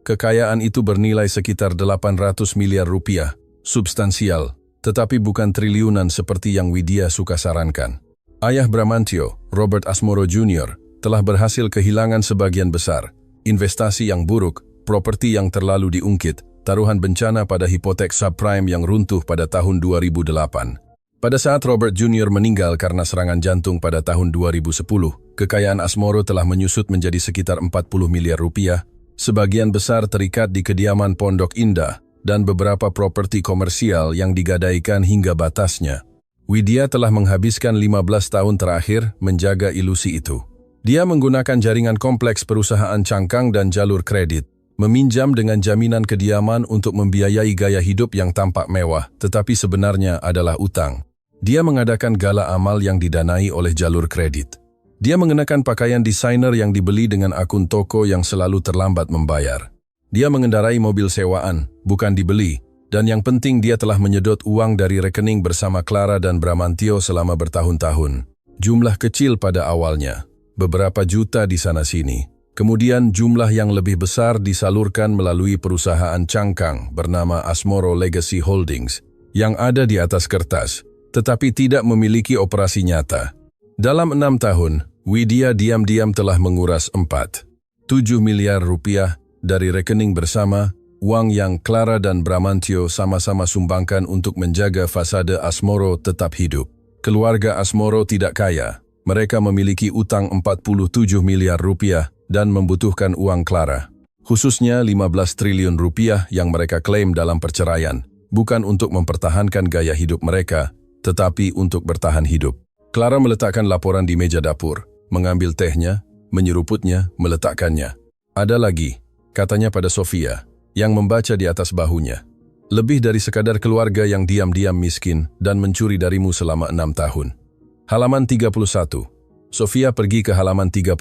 kekayaan itu bernilai sekitar 800 miliar rupiah, substansial, tetapi bukan triliunan seperti yang Widya suka sarankan. Ayah Bramantio, Robert Asmoro Jr., telah berhasil kehilangan sebagian besar, investasi yang buruk, properti yang terlalu diungkit, taruhan bencana pada hipotek subprime yang runtuh pada tahun 2008. Pada saat Robert Jr. meninggal karena serangan jantung pada tahun 2010, kekayaan Asmoro telah menyusut menjadi sekitar 40 miliar rupiah, sebagian besar terikat di kediaman Pondok Indah, dan beberapa properti komersial yang digadaikan hingga batasnya. Widya telah menghabiskan 15 tahun terakhir menjaga ilusi itu. Dia menggunakan jaringan kompleks perusahaan cangkang dan jalur kredit, meminjam dengan jaminan kediaman untuk membiayai gaya hidup yang tampak mewah, tetapi sebenarnya adalah utang. Dia mengadakan gala amal yang didanai oleh jalur kredit. Dia mengenakan pakaian desainer yang dibeli dengan akun toko yang selalu terlambat membayar. Dia mengendarai mobil sewaan, bukan dibeli, dan yang penting dia telah menyedot uang dari rekening bersama Clara dan Bramantio selama bertahun-tahun. Jumlah kecil pada awalnya, beberapa juta di sana-sini. Kemudian jumlah yang lebih besar disalurkan melalui perusahaan cangkang bernama Asmoro Legacy Holdings, yang ada di atas kertas, tetapi tidak memiliki operasi nyata. Dalam 6 tahun, Widya diam-diam telah menguras 4,7 miliar rupiah dari rekening bersama, uang yang Clara dan Bramantio sama-sama sumbangkan untuk menjaga fasade Asmoro tetap hidup. Keluarga Asmoro tidak kaya. Mereka memiliki utang 47 miliar rupiah dan membutuhkan uang Clara. Khususnya 15 triliun rupiah yang mereka klaim dalam perceraian, bukan untuk mempertahankan gaya hidup mereka, tetapi untuk bertahan hidup. Clara meletakkan laporan di meja dapur, mengambil tehnya, menyeruputnya, meletakkannya. Ada lagi, katanya pada Sofia, yang membaca di atas bahunya. Lebih dari sekadar keluarga yang diam-diam miskin dan mencuri darimu selama 6 tahun. Halaman 31. Sofia pergi ke halaman 31.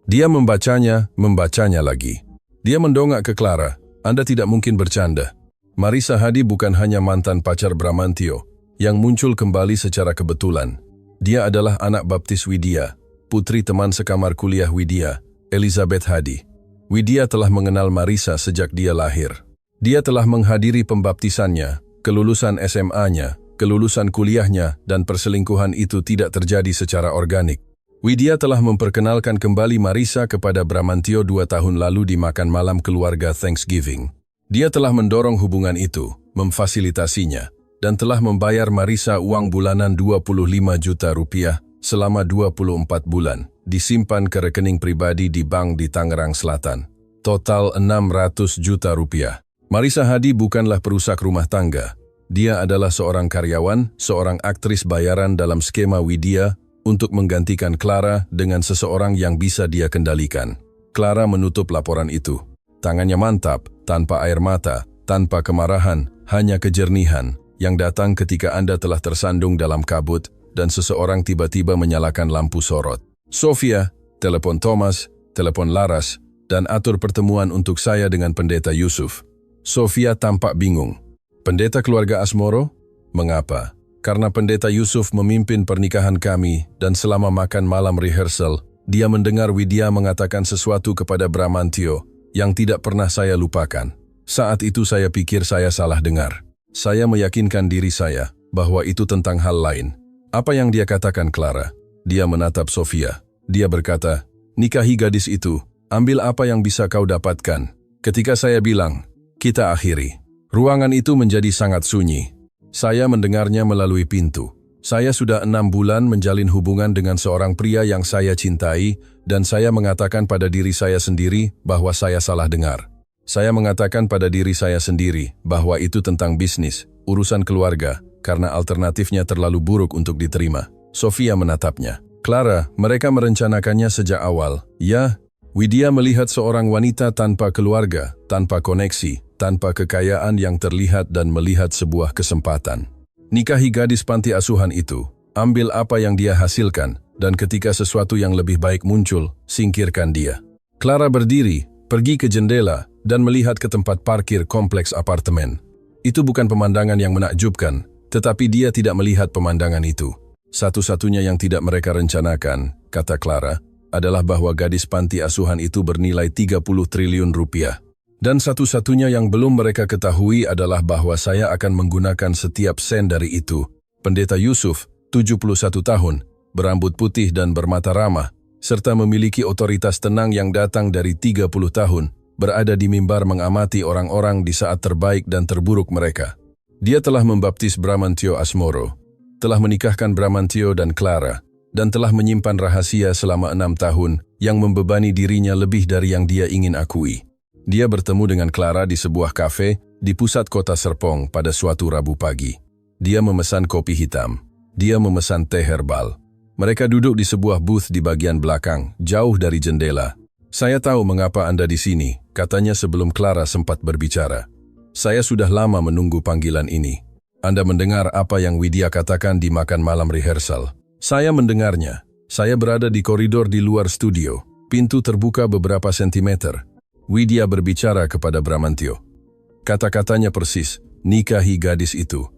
Dia membacanya lagi. Dia mendongak ke Clara. Anda tidak mungkin bercanda. Marisa Hadi bukan hanya mantan pacar Bramantio, yang muncul kembali secara kebetulan. Dia adalah anak baptis Widya, putri teman sekamar kuliah Widya, Elizabeth Hadi. Widya telah mengenal Marisa sejak dia lahir. Dia telah menghadiri pembaptisannya, kelulusan SMA-nya, kelulusan kuliahnya, dan perselingkuhan itu tidak terjadi secara organik. Widya telah memperkenalkan kembali Marisa kepada Bramantio 2 tahun lalu di makan malam keluarga Thanksgiving. Dia telah mendorong hubungan itu, memfasilitasinya, dan telah membayar Marisa uang bulanan 25 juta rupiah selama 24 bulan, disimpan ke rekening pribadi di bank di Tangerang Selatan. Total 600 juta rupiah. Marisa Hadi bukanlah perusak rumah tangga. Dia adalah seorang karyawan, seorang aktris bayaran dalam skema Widya untuk menggantikan Clara dengan seseorang yang bisa dia kendalikan. Clara menutup laporan itu. Tangannya mantap, tanpa air mata, tanpa kemarahan, hanya kejernihan, yang datang ketika Anda telah tersandung dalam kabut dan seseorang tiba-tiba menyalakan lampu sorot. Sofia, telepon Thomas, telepon Laras, dan atur pertemuan untuk saya dengan Pendeta Yusuf. Sofia tampak bingung. Pendeta keluarga Asmoro? Mengapa? Karena Pendeta Yusuf memimpin pernikahan kami dan selama makan malam rehearsal, dia mendengar Widya mengatakan sesuatu kepada Bramantio yang tidak pernah saya lupakan. Saat itu saya pikir saya salah dengar. Saya meyakinkan diri saya bahwa itu tentang hal lain. Apa yang dia katakan, Clara? Dia menatap Sofia. Dia berkata, nikahi gadis itu, ambil apa yang bisa kau dapatkan. Ketika saya bilang, kita akhiri. Ruangan itu menjadi sangat sunyi. Saya mendengarnya melalui pintu. Saya sudah 6 bulan menjalin hubungan dengan seorang pria yang saya cintai dan saya mengatakan pada diri saya sendiri bahwa saya salah dengar. Saya mengatakan pada diri saya sendiri bahwa itu tentang bisnis, urusan keluarga, karena alternatifnya terlalu buruk untuk diterima. Sofia menatapnya. Clara, mereka merencanakannya sejak awal. Ya, Widya melihat seorang wanita tanpa keluarga, tanpa koneksi, tanpa kekayaan yang terlihat dan melihat sebuah kesempatan. Nikahi gadis panti asuhan itu, ambil apa yang dia hasilkan, dan ketika sesuatu yang lebih baik muncul, singkirkan dia. Clara berdiri, pergi ke jendela, dan melihat ke tempat parkir kompleks apartemen. Itu bukan pemandangan yang menakjubkan, tetapi dia tidak melihat pemandangan itu. Satu-satunya yang tidak mereka rencanakan, kata Clara, adalah bahwa gadis panti asuhan itu bernilai 30 triliun rupiah. Dan satu-satunya yang belum mereka ketahui adalah bahwa saya akan menggunakan setiap sen dari itu. Pendeta Yusuf, 71 tahun, berambut putih dan bermata ramah, serta memiliki otoritas tenang yang datang dari 30 tahun, berada di mimbar mengamati orang-orang di saat terbaik dan terburuk mereka. Dia telah membaptis Bramantio Asmoro, telah menikahkan Bramantio dan Clara, dan telah menyimpan rahasia selama 6 tahun yang membebani dirinya lebih dari yang dia ingin akui. Dia bertemu dengan Clara di sebuah kafe di pusat kota Serpong pada suatu Rabu pagi. Dia memesan kopi hitam. Dia memesan teh herbal. Mereka duduk di sebuah booth di bagian belakang, jauh dari jendela. Saya tahu mengapa Anda di sini, katanya sebelum Clara sempat berbicara. Saya sudah lama menunggu panggilan ini. Anda mendengar apa yang Widya katakan di makan malam rehearsal. Saya mendengarnya. Saya berada di koridor di luar studio. Pintu terbuka beberapa sentimeter. Widya berbicara kepada Bramantio. Kata-katanya persis, nikahi gadis itu.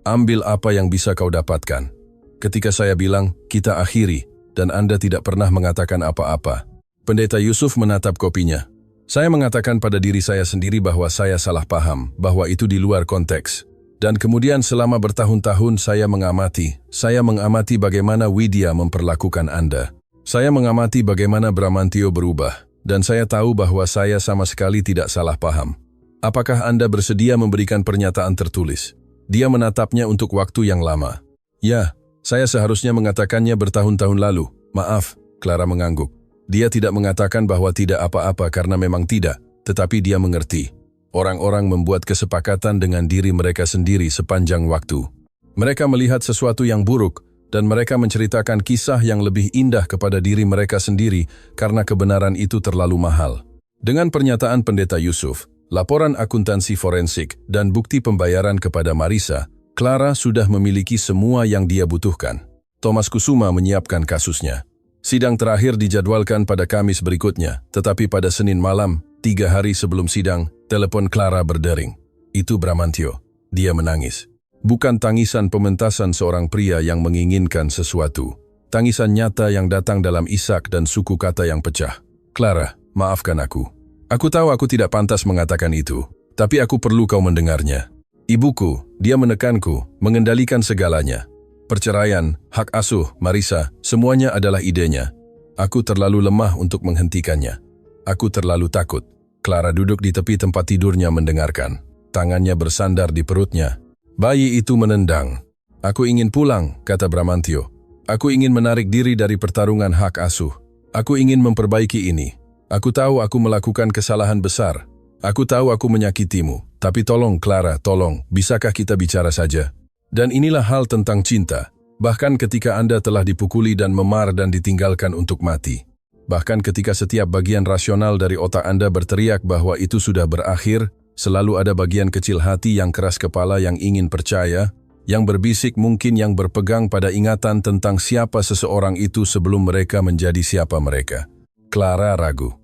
Ambil apa yang bisa kau dapatkan. Ketika saya bilang, kita akhiri, dan Anda tidak pernah mengatakan apa-apa. Pendeta Yusuf menatap kopinya. Saya mengatakan pada diri saya sendiri bahwa saya salah paham, bahwa itu di luar konteks. Dan kemudian selama bertahun-tahun saya mengamati bagaimana Widya memperlakukan Anda. Saya mengamati bagaimana Bramantio berubah. Dan saya tahu bahwa saya sama sekali tidak salah paham. Apakah Anda bersedia memberikan pernyataan tertulis? Dia menatapnya untuk waktu yang lama. Ya, saya seharusnya mengatakannya bertahun-tahun lalu. Maaf, Clara mengangguk. Dia tidak mengatakan bahwa tidak apa-apa karena memang tidak, tetapi dia mengerti. Orang-orang membuat kesepakatan dengan diri mereka sendiri sepanjang waktu. Mereka melihat sesuatu yang buruk, dan mereka menceritakan kisah yang lebih indah kepada diri mereka sendiri karena kebenaran itu terlalu mahal. Dengan pernyataan Pendeta Yusuf, laporan akuntansi forensik, dan bukti pembayaran kepada Marisa, Clara sudah memiliki semua yang dia butuhkan. Thomas Kusuma menyiapkan kasusnya. Sidang terakhir dijadwalkan pada Kamis berikutnya, tetapi pada Senin malam, 3 hari sebelum sidang, telepon Clara berdering. Itu Bramantio. Dia menangis. Bukan tangisan pementasan seorang pria yang menginginkan sesuatu. Tangisan nyata yang datang dalam isak dan suku kata yang pecah. Clara, maafkan aku. Aku tahu aku tidak pantas mengatakan itu, tapi aku perlu kau mendengarnya. Ibuku, dia menekanku, mengendalikan segalanya. Perceraian, hak asuh, Marisa, semuanya adalah idenya. Aku terlalu lemah untuk menghentikannya. Aku terlalu takut. Clara duduk di tepi tempat tidurnya mendengarkan. Tangannya bersandar di perutnya. Bayi itu menendang. Aku ingin pulang, kata Bramantio. Aku ingin menarik diri dari pertarungan hak asuh. Aku ingin memperbaiki ini. Aku tahu aku melakukan kesalahan besar. Aku tahu aku menyakitimu. Tapi tolong Clara, tolong, bisakah kita bicara saja? Dan inilah hal tentang cinta. Bahkan ketika Anda telah dipukuli dan memar dan ditinggalkan untuk mati. Bahkan ketika setiap bagian rasional dari otak Anda berteriak bahwa itu sudah berakhir, selalu ada bagian kecil hati yang keras kepala yang ingin percaya, yang berbisik mungkin yang berpegang pada ingatan tentang siapa seseorang itu sebelum mereka menjadi siapa mereka. Clara ragu.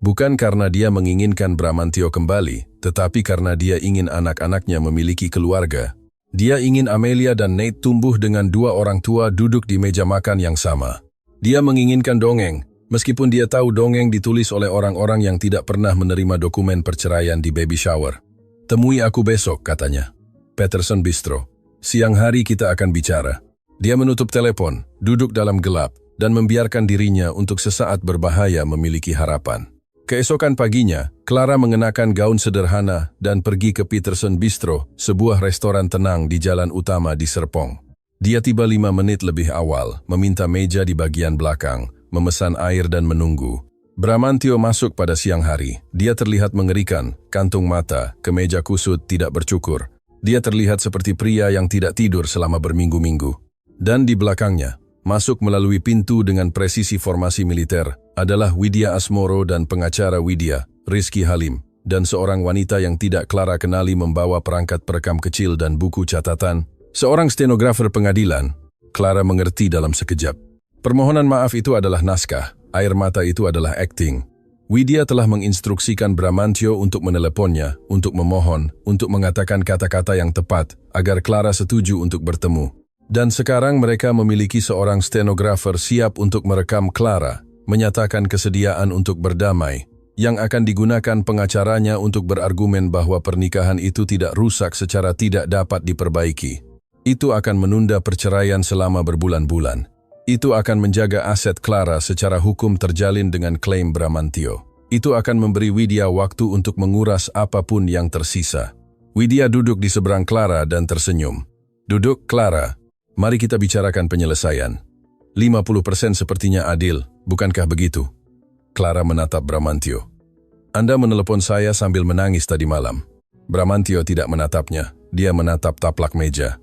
Bukan karena dia menginginkan Bramantio kembali, tetapi karena dia ingin anak-anaknya memiliki keluarga. Dia ingin Amelia dan Nate tumbuh dengan 2 orang tua duduk di meja makan yang sama. Dia menginginkan dongeng, meskipun dia tahu dongeng ditulis oleh orang-orang yang tidak pernah menerima dokumen perceraian di baby shower. Temui aku besok, katanya. Peterson Bistro. Siang hari kita akan bicara. Dia menutup telepon, duduk dalam gelap, dan membiarkan dirinya untuk sesaat berbahaya memiliki harapan. Keesokan paginya, Clara mengenakan gaun sederhana dan pergi ke Peterson Bistro, sebuah restoran tenang di jalan utama di Serpong. Dia tiba 5 menit lebih awal, meminta meja di bagian belakang, memesan air dan menunggu. Bramantio masuk pada siang hari. Dia terlihat mengerikan, kantung mata, kemeja kusut, tidak bercukur. Dia terlihat seperti pria yang tidak tidur selama berminggu-minggu. Dan di belakangnya, masuk melalui pintu dengan presisi formasi militer, adalah Widya Asmoro dan pengacara Widya, Rizky Halim, dan seorang wanita yang tidak Clara kenali membawa perangkat perekam kecil dan buku catatan. Seorang stenografer pengadilan. Clara mengerti dalam sekejap. Permohonan maaf itu adalah naskah, air mata itu adalah akting. Widya telah menginstruksikan Bramantio untuk meneleponnya, untuk memohon, untuk mengatakan kata-kata yang tepat, agar Clara setuju untuk bertemu. Dan sekarang mereka memiliki seorang stenografer siap untuk merekam Clara, menyatakan kesediaan untuk berdamai, yang akan digunakan pengacaranya untuk berargumen bahwa pernikahan itu tidak rusak secara tidak dapat diperbaiki. Itu akan menunda perceraian selama berbulan-bulan. Itu akan menjaga aset Clara secara hukum terjalin dengan klaim Bramantio. Itu akan memberi Widya waktu untuk menguras apapun yang tersisa. Widya duduk di seberang Clara dan tersenyum. Duduk, Clara. Mari kita bicarakan penyelesaian. 50% sepertinya adil, bukankah begitu? Clara menatap Bramantio. Anda menelepon saya sambil menangis tadi malam. Bramantio tidak menatapnya, dia menatap taplak meja.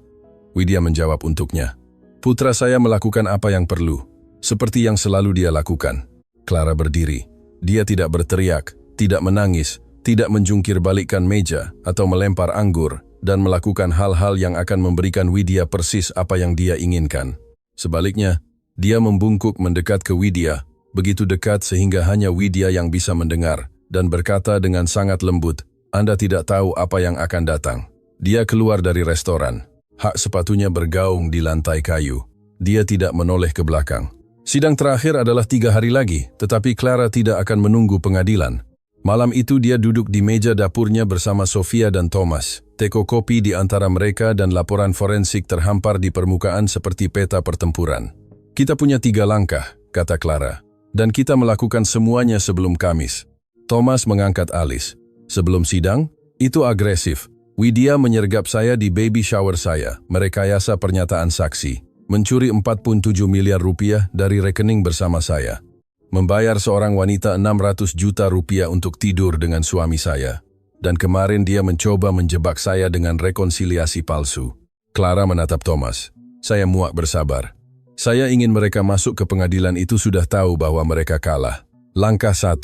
Widya menjawab untuknya. Putra saya melakukan apa yang perlu, seperti yang selalu dia lakukan. Clara berdiri. Dia tidak berteriak, tidak menangis, tidak menjungkir balikkan meja atau melempar anggur, dan melakukan hal-hal yang akan memberikan Widya persis apa yang dia inginkan. Sebaliknya, dia membungkuk mendekat ke Widya, begitu dekat sehingga hanya Widya yang bisa mendengar, dan berkata dengan sangat lembut, Anda tidak tahu apa yang akan datang. Dia keluar dari restoran. Hak sepatunya bergaung di lantai kayu. Dia tidak menoleh ke belakang. Sidang terakhir adalah 3 hari lagi, tetapi Clara tidak akan menunggu pengadilan. Malam itu dia duduk di meja dapurnya bersama Sofia dan Thomas. Teko kopi di antara mereka dan laporan forensik terhampar di permukaan seperti peta pertempuran. Kita punya 3 langkah, kata Clara. Dan kita melakukan semuanya sebelum Kamis. Thomas mengangkat alis. Sebelum sidang, itu agresif. Widya menyergap saya di baby shower saya, merekayasa pernyataan saksi, mencuri 47 miliar rupiah dari rekening bersama saya, membayar seorang wanita 600 juta rupiah untuk tidur dengan suami saya, dan kemarin dia mencoba menjebak saya dengan rekonsiliasi palsu. Clara menatap Thomas. Saya muak bersabar. Saya ingin mereka masuk ke pengadilan itu sudah tahu bahwa mereka kalah. Langkah 1.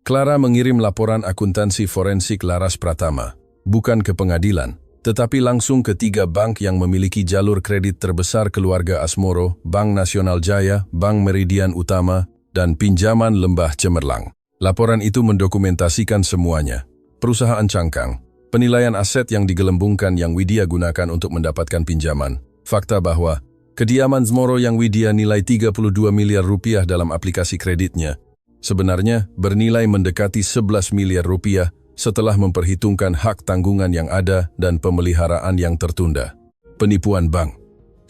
Clara mengirim laporan akuntansi forensik Laras Pratama. Bukan ke pengadilan, tetapi langsung ke 3 bank yang memiliki jalur kredit terbesar keluarga Asmoro, Bank Nasional Jaya, Bank Meridian Utama, dan Pinjaman Lembah Cemerlang. Laporan itu mendokumentasikan semuanya. Perusahaan cangkang, penilaian aset yang digelembungkan yang Widya gunakan untuk mendapatkan pinjaman, fakta bahwa kediaman Asmoro yang Widya nilai 32 miliar rupiah dalam aplikasi kreditnya, sebenarnya bernilai mendekati 11 miliar rupiah, setelah memperhitungkan hak tanggungan yang ada dan pemeliharaan yang tertunda. Penipuan bank.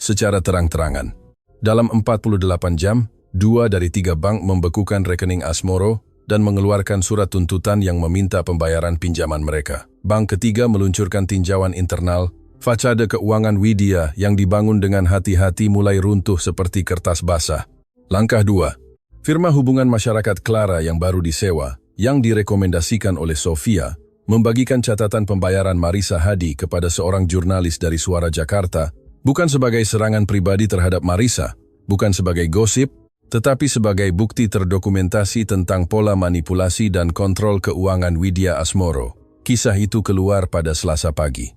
Secara terang-terangan. Dalam 48 jam, 2 dari 3 bank membekukan rekening Asmoro dan mengeluarkan surat tuntutan yang meminta pembayaran pinjaman mereka. Bank ketiga meluncurkan tinjauan internal, fasade keuangan Widya yang dibangun dengan hati-hati mulai runtuh seperti kertas basah. Langkah 2. Firma hubungan masyarakat Clara yang baru disewa, yang direkomendasikan oleh Sofia, membagikan catatan pembayaran Marisa Hadi kepada seorang jurnalis dari Suara Jakarta, bukan sebagai serangan pribadi terhadap Marisa, bukan sebagai gosip, tetapi sebagai bukti terdokumentasi tentang pola manipulasi dan kontrol keuangan Widya Asmoro. Kisah itu keluar pada Selasa pagi.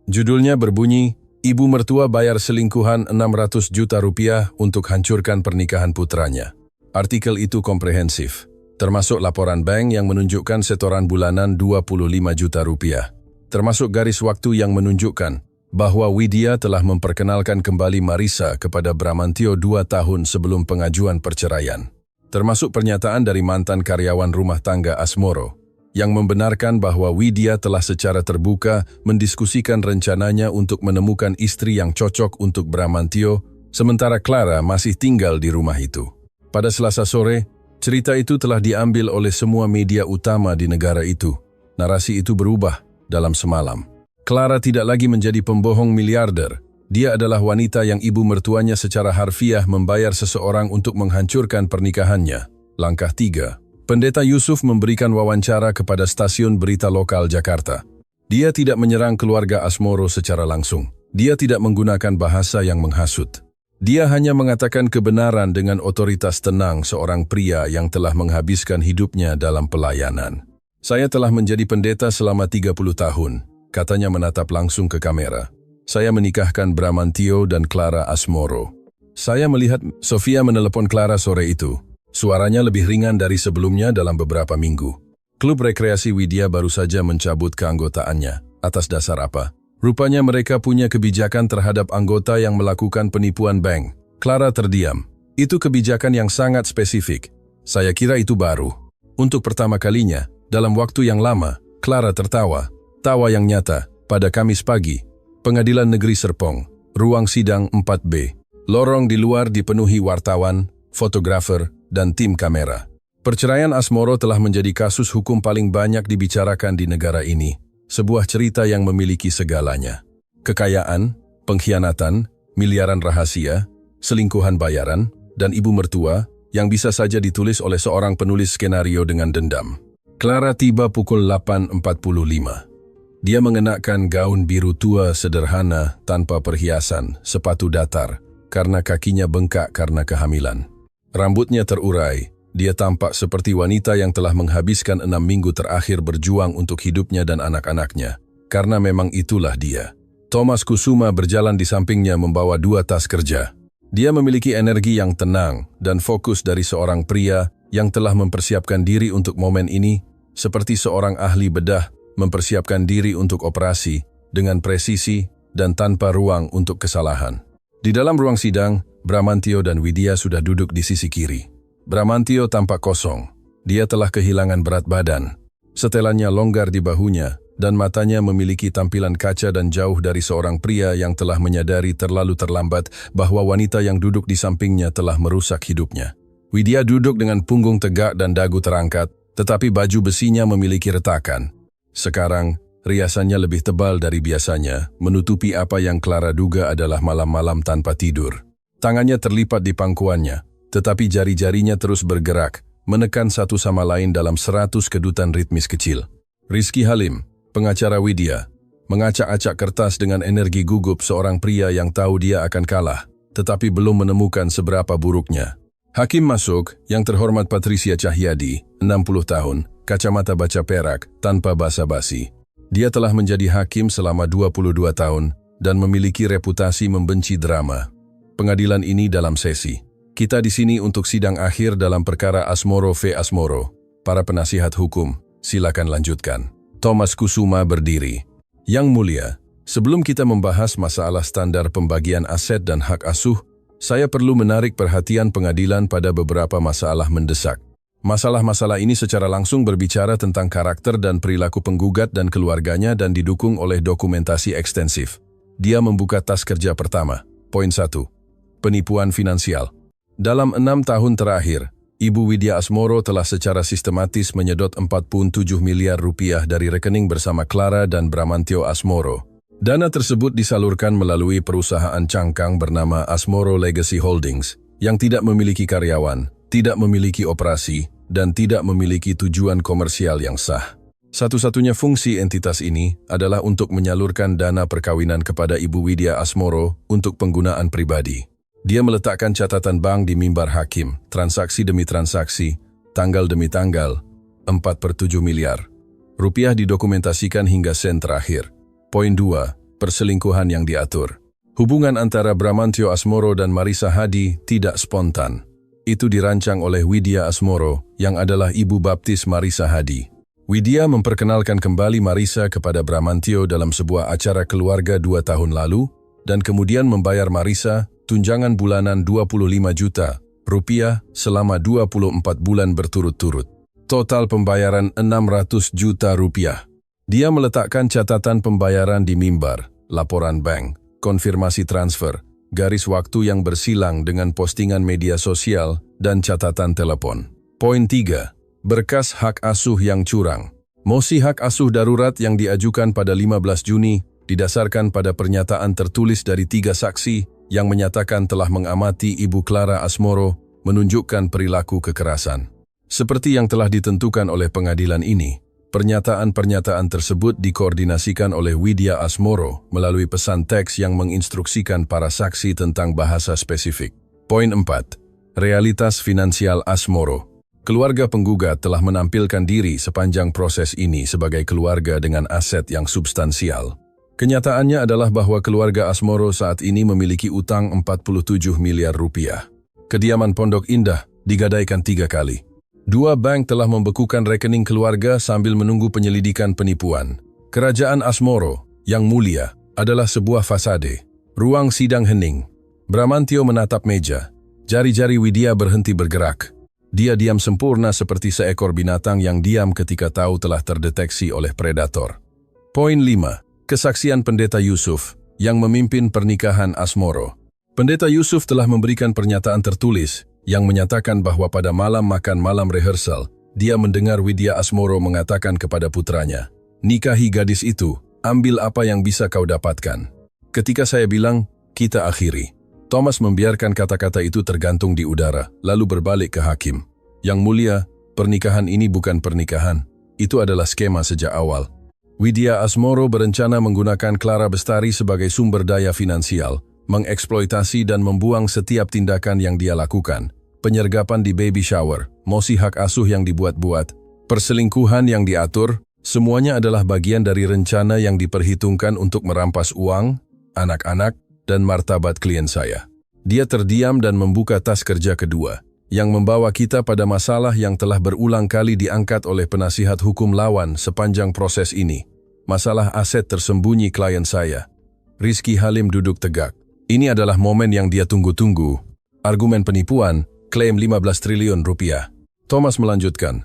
Judulnya berbunyi, Ibu mertua bayar selingkuhan 600 juta rupiah untuk hancurkan pernikahan putranya. Artikel itu komprehensif, termasuk laporan bank yang menunjukkan setoran bulanan 25 juta rupiah, termasuk garis waktu yang menunjukkan bahwa Widya telah memperkenalkan kembali Marisa kepada Bramantio 2 tahun sebelum pengajuan perceraian, termasuk pernyataan dari mantan karyawan rumah tangga Asmoro, yang membenarkan bahwa Widya telah secara terbuka mendiskusikan rencananya untuk menemukan istri yang cocok untuk Bramantio, sementara Clara masih tinggal di rumah itu. Pada Selasa sore, cerita itu telah diambil oleh semua media utama di negara itu. Narasi itu berubah dalam semalam. Clara tidak lagi menjadi pembohong miliarder. Dia adalah wanita yang ibu mertuanya secara harfiah membayar seseorang untuk menghancurkan pernikahannya. Langkah 3. Pendeta Yusuf memberikan wawancara kepada stasiun berita lokal Jakarta. Dia tidak menyerang keluarga Asmoro secara langsung. Dia tidak menggunakan bahasa yang menghasut. Dia hanya mengatakan kebenaran dengan otoritas tenang seorang pria yang telah menghabiskan hidupnya dalam pelayanan. Saya telah menjadi pendeta selama 30 tahun, katanya menatap langsung ke kamera. Saya menikahkan Bramantio dan Clara Asmoro. Saya melihat Sofia menelepon Clara sore itu. Suaranya lebih ringan dari sebelumnya dalam beberapa minggu. Klub rekreasi Widya baru saja mencabut keanggotaannya. Atas dasar apa? Rupanya mereka punya kebijakan terhadap anggota yang melakukan penipuan bank. Clara terdiam. Itu kebijakan yang sangat spesifik. Saya kira itu baru. Untuk pertama kalinya, dalam waktu yang lama, Clara tertawa. Tawa yang nyata. Pada Kamis pagi, Pengadilan Negeri Serpong, ruang sidang 4B. Lorong di luar dipenuhi wartawan, fotografer, dan tim kamera. Perceraian Asmoro telah menjadi kasus hukum paling banyak dibicarakan di negara ini. Sebuah cerita yang memiliki segalanya. Kekayaan, pengkhianatan, miliaran rahasia, selingkuhan bayaran, dan ibu mertua yang bisa saja ditulis oleh seorang penulis skenario dengan dendam. Clara tiba pukul 8.45. Dia mengenakan gaun biru tua sederhana tanpa perhiasan, sepatu datar, karena kakinya bengkak karena kehamilan. Rambutnya terurai. Dia tampak seperti wanita yang telah menghabiskan 6 minggu terakhir berjuang untuk hidupnya dan anak-anaknya. Karena memang itulah dia. Thomas Kusuma berjalan di sampingnya membawa 2 tas kerja. Dia memiliki energi yang tenang dan fokus dari seorang pria yang telah mempersiapkan diri untuk momen ini, seperti seorang ahli bedah mempersiapkan diri untuk operasi dengan presisi dan tanpa ruang untuk kesalahan. Di dalam ruang sidang, Bramantio dan Widya sudah duduk di sisi kiri. Bramantio tampak kosong. Dia telah kehilangan berat badan. Setelannya longgar di bahunya, dan matanya memiliki tampilan kaca dan jauh dari seorang pria yang telah menyadari terlalu terlambat bahwa wanita yang duduk di sampingnya telah merusak hidupnya. Widya duduk dengan punggung tegak dan dagu terangkat, tetapi baju besinya memiliki retakan. Sekarang, riasannya lebih tebal dari biasanya, menutupi apa yang Clara duga adalah malam-malam tanpa tidur. Tangannya terlipat di pangkuannya, tetapi jari-jarinya terus bergerak, menekan satu sama lain dalam 100 kedutan ritmis kecil. Rizky Halim, pengacara Widya, mengacak-acak kertas dengan energi gugup seorang pria yang tahu dia akan kalah, tetapi belum menemukan seberapa buruknya. Hakim masuk, yang terhormat Patricia Cahyadi, 60 tahun, kacamata baca perak, tanpa basa-basi. Dia telah menjadi hakim selama 22 tahun dan memiliki reputasi membenci drama. Pengadilan ini dalam sesi. Kita di sini untuk sidang akhir dalam perkara Asmoro v. Asmoro. Para penasihat hukum, silakan lanjutkan. Thomas Kusuma berdiri. Yang mulia, sebelum kita membahas masalah standar pembagian aset dan hak asuh, saya perlu menarik perhatian pengadilan pada beberapa masalah mendesak. Masalah-masalah ini secara langsung berbicara tentang karakter dan perilaku penggugat dan keluarganya dan didukung oleh dokumentasi ekstensif. Dia membuka tas kerja pertama. Poin 1. Penipuan finansial. Dalam 6 tahun terakhir, Ibu Widya Asmoro telah secara sistematis menyedot 47 miliar rupiah dari rekening bersama Clara dan Bramantio Asmoro. Dana tersebut disalurkan melalui perusahaan cangkang bernama Asmoro Legacy Holdings, yang tidak memiliki karyawan, tidak memiliki operasi, dan tidak memiliki tujuan komersial yang sah. Satu-satunya fungsi entitas ini adalah untuk menyalurkan dana perkawinan kepada Ibu Widya Asmoro untuk penggunaan pribadi. Dia meletakkan catatan bank di mimbar hakim, transaksi demi transaksi, tanggal demi tanggal, 4/7 miliar. Rupiah didokumentasikan hingga sen terakhir. Poin 2. Perselingkuhan yang diatur. Hubungan antara Bramantio Asmoro dan Marisa Hadi tidak spontan. Itu dirancang oleh Widya Asmoro, yang adalah ibu baptis Marisa Hadi. Widya memperkenalkan kembali Marisa kepada Bramantio dalam sebuah acara keluarga 2 tahun lalu, dan kemudian membayar Marisa tunjangan bulanan 25 juta rupiah selama 24 bulan berturut-turut. Total pembayaran 600 juta rupiah. Dia meletakkan catatan pembayaran di mimbar, laporan bank, konfirmasi transfer, garis waktu yang bersilang dengan postingan media sosial, dan catatan telepon. Poin 3. Berkas hak asuh yang curang. Mosi hak asuh darurat yang diajukan pada 15 Juni didasarkan pada pernyataan tertulis dari 3 saksi yang menyatakan telah mengamati Ibu Clara Asmoro menunjukkan perilaku kekerasan. Seperti yang telah ditentukan oleh pengadilan ini, pernyataan-pernyataan tersebut dikoordinasikan oleh Widya Asmoro melalui pesan teks yang menginstruksikan para saksi tentang bahasa spesifik. Poin 4. Realitas finansial Asmoro. Keluarga penggugat telah menampilkan diri sepanjang proses ini sebagai keluarga dengan aset yang substansial. Kenyataannya adalah bahwa keluarga Asmoro saat ini memiliki utang 47 miliar rupiah. Kediaman Pondok Indah digadaikan 3 kali. 2 bank telah membekukan rekening keluarga sambil menunggu penyelidikan penipuan. Kerajaan Asmoro, yang mulia, adalah sebuah fasade. Ruang sidang hening. Bramantio menatap meja. Jari-jari Widya berhenti bergerak. Dia diam sempurna seperti seekor binatang yang diam ketika tahu telah terdeteksi oleh predator. Poin 5. Kesaksian Pendeta Yusuf, yang memimpin pernikahan Asmoro. Pendeta Yusuf telah memberikan pernyataan tertulis yang menyatakan bahwa pada malam makan malam rehearsal, dia mendengar Widya Asmoro mengatakan kepada putranya, "Nikahi gadis itu, ambil apa yang bisa kau dapatkan." Ketika saya bilang, "Kita akhiri." Thomas membiarkan kata-kata itu tergantung di udara, lalu berbalik ke hakim. "Yang mulia, pernikahan ini bukan pernikahan. Itu adalah skema sejak awal." Widya Asmoro berencana menggunakan Clara Bestari sebagai sumber daya finansial, mengeksploitasi dan membuang setiap tindakan yang dia lakukan. Penyergapan di baby shower, mosi hak asuh yang dibuat-buat, perselingkuhan yang diatur, semuanya adalah bagian dari rencana yang diperhitungkan untuk merampas uang, anak-anak, dan martabat klien saya. Dia terdiam dan membuka tas kerja kedua, yang membawa kita pada masalah yang telah berulang kali diangkat oleh penasihat hukum lawan sepanjang proses ini. Masalah aset tersembunyi klien saya. Rizky Halim duduk tegak. Ini adalah momen yang dia tunggu-tunggu. Argumen penipuan, klaim 15 triliun rupiah. Thomas melanjutkan.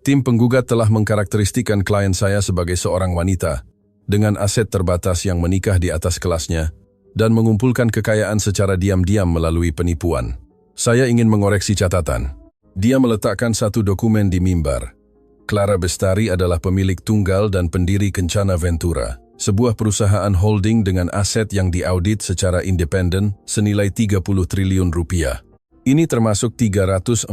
Tim penggugat telah mengkarakteristikan klien saya sebagai seorang wanita, dengan aset terbatas yang menikah di atas kelasnya, dan mengumpulkan kekayaan secara diam-diam melalui penipuan. Saya ingin mengoreksi catatan. Dia meletakkan satu dokumen di mimbar. Clara Bestari adalah pemilik tunggal dan pendiri Kencana Ventura, sebuah perusahaan holding dengan aset yang diaudit secara independen senilai 30 triliun rupiah. Ini termasuk 340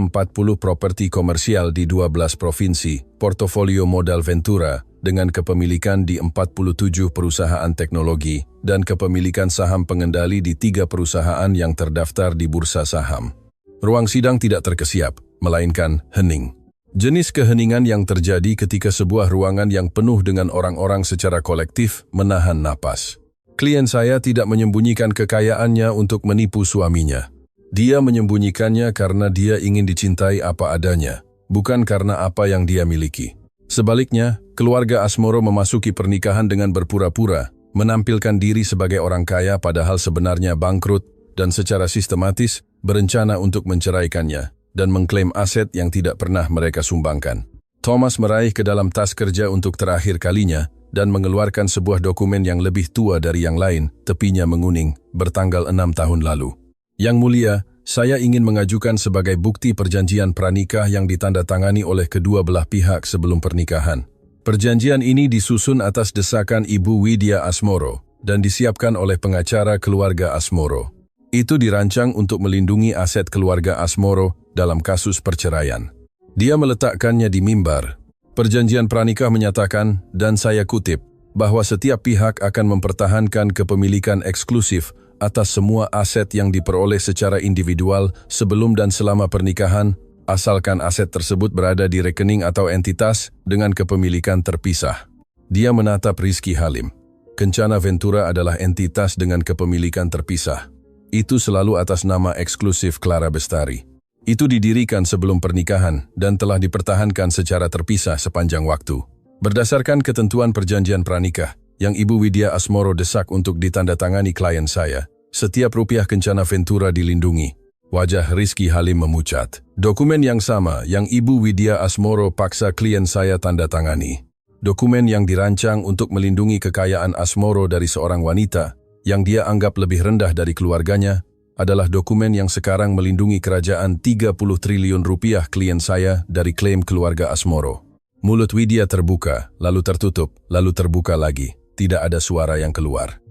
properti komersial di 12 provinsi, portofolio modal Ventura, dengan kepemilikan di 47 perusahaan teknologi dan kepemilikan saham pengendali di 3 perusahaan yang terdaftar di bursa saham. Ruang sidang tidak terkesiap, melainkan hening. Jenis keheningan yang terjadi ketika sebuah ruangan yang penuh dengan orang-orang secara kolektif menahan napas. Klien saya tidak menyembunyikan kekayaannya untuk menipu suaminya. Dia menyembunyikannya karena dia ingin dicintai apa adanya, bukan karena apa yang dia miliki. Sebaliknya, keluarga Asmoro memasuki pernikahan dengan berpura-pura, menampilkan diri sebagai orang kaya padahal sebenarnya bangkrut, dan secara sistematis berencana untuk menceraikannya dan mengklaim aset yang tidak pernah mereka sumbangkan. Thomas meraih ke dalam tas kerja untuk terakhir kalinya dan mengeluarkan sebuah dokumen yang lebih tua dari yang lain, tepinya menguning, bertanggal 6 tahun lalu. Yang mulia, saya ingin mengajukan sebagai bukti perjanjian pranikah yang ditandatangani oleh kedua belah pihak sebelum pernikahan. Perjanjian ini disusun atas desakan Ibu Widya Asmoro dan disiapkan oleh pengacara keluarga Asmoro. Itu dirancang untuk melindungi aset keluarga Asmoro dalam kasus perceraian. Dia meletakkannya di mimbar. Perjanjian pranikah menyatakan, dan saya kutip, bahwa setiap pihak akan mempertahankan kepemilikan eksklusif atas semua aset yang diperoleh secara individual sebelum dan selama pernikahan, asalkan aset tersebut berada di rekening atau entitas dengan kepemilikan terpisah. Dia menatap Rizky Halim. Kencana Ventura adalah entitas dengan kepemilikan terpisah. Itu selalu atas nama eksklusif Clara Bestari. Itu didirikan sebelum pernikahan dan telah dipertahankan secara terpisah sepanjang waktu. Berdasarkan ketentuan perjanjian pranikah, yang Ibu Widya Asmoro desak untuk ditandatangani klien saya, setiap rupiah Kencana Ventura dilindungi. Wajah Rizky Halim memucat. Dokumen yang sama yang Ibu Widya Asmoro paksa klien saya tandatangani. Dokumen yang dirancang untuk melindungi kekayaan Asmoro dari seorang wanita yang dia anggap lebih rendah dari keluarganya, adalah dokumen yang sekarang melindungi kerajaan 30 triliun rupiah klien saya dari klaim keluarga Asmoro. Mulut Widya terbuka, lalu tertutup, lalu terbuka lagi. tidak ada suara yang keluar.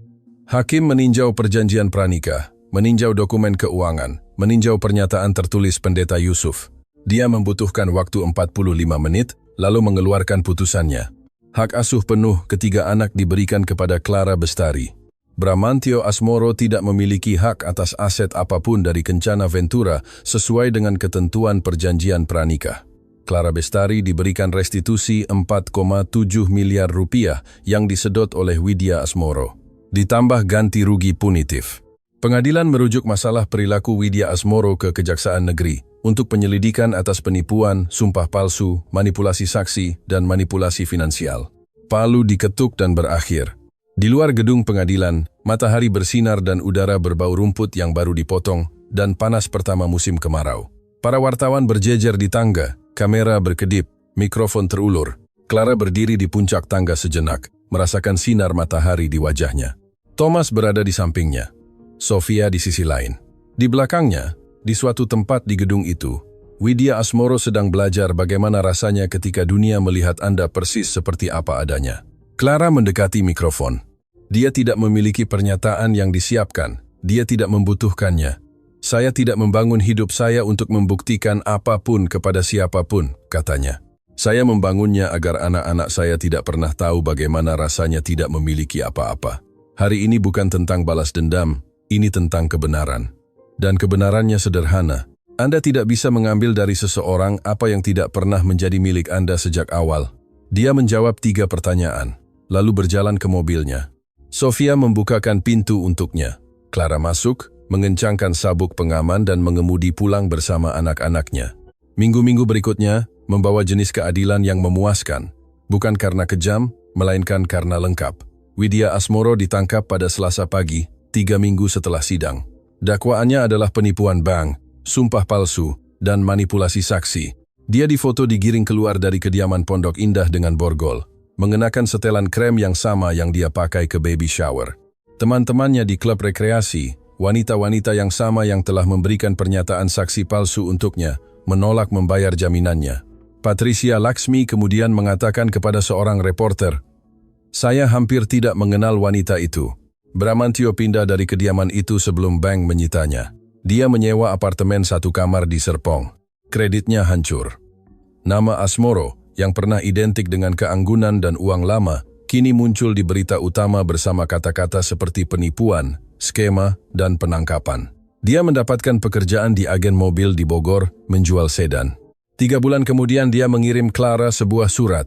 Hakim meninjau perjanjian pranikah, meninjau dokumen keuangan, meninjau pernyataan tertulis Pendeta Yusuf. Dia membutuhkan waktu 45 menit, lalu mengeluarkan putusannya. Hak asuh penuh ketiga anak diberikan kepada Clara Bestari. Bramantio Asmoro tidak memiliki hak atas aset apapun dari Kencana Ventura sesuai dengan ketentuan perjanjian pranikah. Clara Bestari diberikan restitusi 4,7 miliar rupiah yang disedot oleh Widya Asmoro. Ditambah ganti rugi punitif. Pengadilan merujuk masalah perilaku Widya Asmoro ke Kejaksaan Negeri untuk penyelidikan atas penipuan, sumpah palsu, manipulasi saksi, dan manipulasi finansial. Palu diketuk dan berakhir. Di luar gedung pengadilan, matahari bersinar dan udara berbau rumput yang baru dipotong dan panas pertama musim kemarau. Para wartawan berjejer di tangga, kamera berkedip, mikrofon terulur. Clara berdiri di puncak tangga sejenak, merasakan sinar matahari di wajahnya. Thomas berada di sampingnya, Sofia di sisi lain. Di belakangnya, di suatu tempat di gedung itu, Widya Asmoro sedang belajar bagaimana rasanya ketika dunia melihat Anda persis seperti apa adanya. Clara mendekati mikrofon. Dia tidak memiliki pernyataan yang disiapkan. Dia tidak membutuhkannya. Saya tidak membangun hidup saya untuk membuktikan apapun kepada siapapun, katanya. Saya membangunnya agar anak-anak saya tidak pernah tahu bagaimana rasanya tidak memiliki apa-apa. Hari ini bukan tentang balas dendam, ini tentang kebenaran. Dan kebenarannya sederhana. Anda tidak bisa mengambil dari seseorang apa yang tidak pernah menjadi milik Anda sejak awal. Dia menjawab 3 pertanyaan, lalu berjalan ke mobilnya. Sofia membukakan pintu untuknya. Clara masuk, mengencangkan sabuk pengaman dan mengemudi pulang bersama anak-anaknya. Minggu-minggu berikutnya, membawa jenis keadilan yang memuaskan. Bukan karena kejam, melainkan karena lengkap. Widya Asmoro ditangkap pada Selasa pagi, 3 minggu setelah sidang. Dakwaannya adalah penipuan bank, sumpah palsu, dan manipulasi saksi. Dia difoto digiring keluar dari kediaman Pondok Indah dengan borgol, mengenakan setelan krem yang sama yang dia pakai ke baby shower. Teman-temannya di klub rekreasi, wanita-wanita yang sama yang telah memberikan pernyataan saksi palsu untuknya, menolak membayar jaminannya. Patricia Laksmi kemudian mengatakan kepada seorang reporter, "Saya hampir tidak mengenal wanita itu." Bramantio pindah dari kediaman itu sebelum bank menyitanya. Dia menyewa apartemen 1 kamar di Serpong. Kreditnya hancur. Nama Asmoro, yang pernah identik dengan keanggunan dan uang lama, kini muncul di berita utama bersama kata-kata seperti penipuan, skema, dan penangkapan. Dia mendapatkan pekerjaan di agen mobil di Bogor, menjual sedan. 3 bulan kemudian dia mengirim Clara sebuah surat.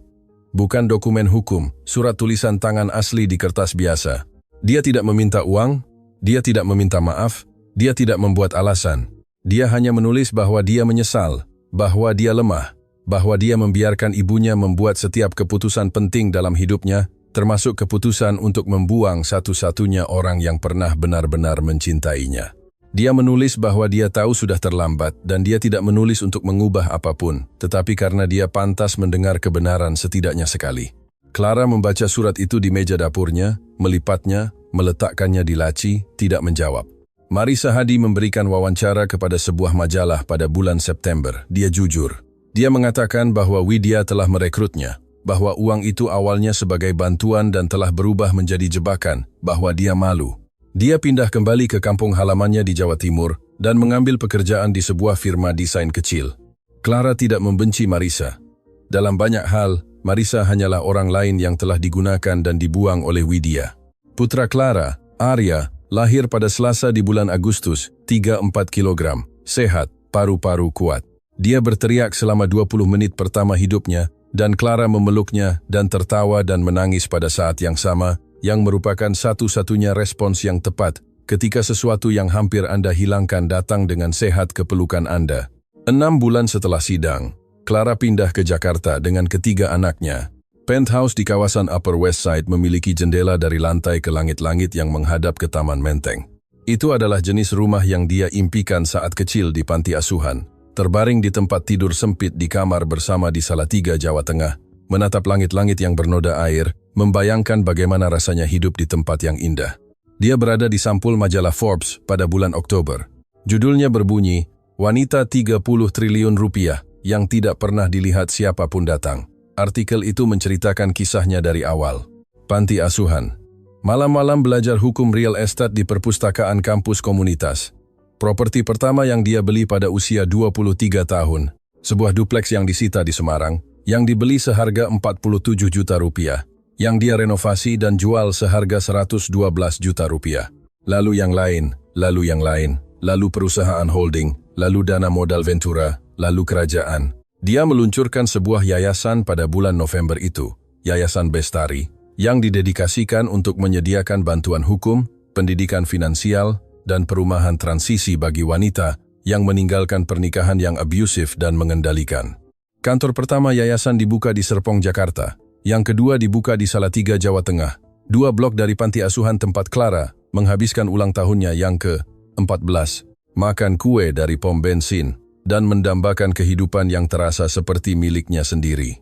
Bukan dokumen hukum, surat tulisan tangan asli di kertas biasa. Dia tidak meminta uang, dia tidak meminta maaf, dia tidak membuat alasan. Dia hanya menulis bahwa dia menyesal, bahwa dia lemah, bahwa dia membiarkan ibunya membuat setiap keputusan penting dalam hidupnya, termasuk keputusan untuk membuang satu-satunya orang yang pernah benar-benar mencintainya. Dia menulis bahwa dia tahu sudah terlambat dan dia tidak menulis untuk mengubah apapun, tetapi karena dia pantas mendengar kebenaran setidaknya sekali. Clara membaca surat itu di meja dapurnya, melipatnya, meletakkannya di laci, tidak menjawab. Marisa Hadi memberikan wawancara kepada sebuah majalah pada bulan September. Dia jujur. Dia mengatakan bahwa Widya telah merekrutnya, bahwa uang itu awalnya sebagai bantuan dan telah berubah menjadi jebakan, bahwa dia malu. Dia pindah kembali ke kampung halamannya di Jawa Timur dan mengambil pekerjaan di sebuah firma desain kecil. Clara tidak membenci Marisa. Dalam banyak hal, Marisa hanyalah orang lain yang telah digunakan dan dibuang oleh Widya. Putra Clara, Arya, lahir pada Selasa di bulan Agustus, 3-4 kilogram, sehat, paru-paru kuat. Dia berteriak selama 20 menit pertama hidupnya, dan Clara memeluknya dan tertawa dan menangis pada saat yang sama, yang merupakan satu-satunya respons yang tepat ketika sesuatu yang hampir Anda hilangkan datang dengan sehat ke pelukan Anda. 6 bulan setelah sidang, Clara pindah ke Jakarta dengan ketiga anaknya. Penthouse di kawasan Upper West Side memiliki jendela dari lantai ke langit-langit yang menghadap ke Taman Menteng. Itu adalah jenis rumah yang dia impikan saat kecil di panti asuhan. Terbaring di tempat tidur sempit di kamar bersama di Salatiga, Jawa Tengah, menatap langit-langit yang bernoda air, membayangkan bagaimana rasanya hidup di tempat yang indah. Dia berada di sampul majalah Forbes pada bulan Oktober. Judulnya berbunyi, "Wanita 30 triliun rupiah yang tidak pernah dilihat siapapun datang." Artikel itu menceritakan kisahnya dari awal. Panti asuhan. Malam-malam belajar hukum real estate di perpustakaan kampus komunitas. Properti pertama yang dia beli pada usia 23 tahun. Sebuah dupleks yang disita di Semarang, yang dibeli seharga 47 juta rupiah, yang dia renovasi dan jual seharga 112 juta rupiah. Lalu yang lain, lalu perusahaan holding, lalu dana modal Ventura, lalu kerajaan. Dia meluncurkan sebuah yayasan pada bulan November itu, Yayasan Bestari, yang didedikasikan untuk menyediakan bantuan hukum, pendidikan finansial, dan perumahan transisi bagi wanita yang meninggalkan pernikahan yang abusif dan mengendalikan. Kantor pertama yayasan dibuka di Serpong, Jakarta. Yang kedua dibuka di Salatiga, Jawa Tengah. 2 blok dari panti asuhan tempat Clara menghabiskan ulang tahunnya yang ke-14, makan kue dari pom bensin, dan mendambakan kehidupan yang terasa seperti miliknya sendiri.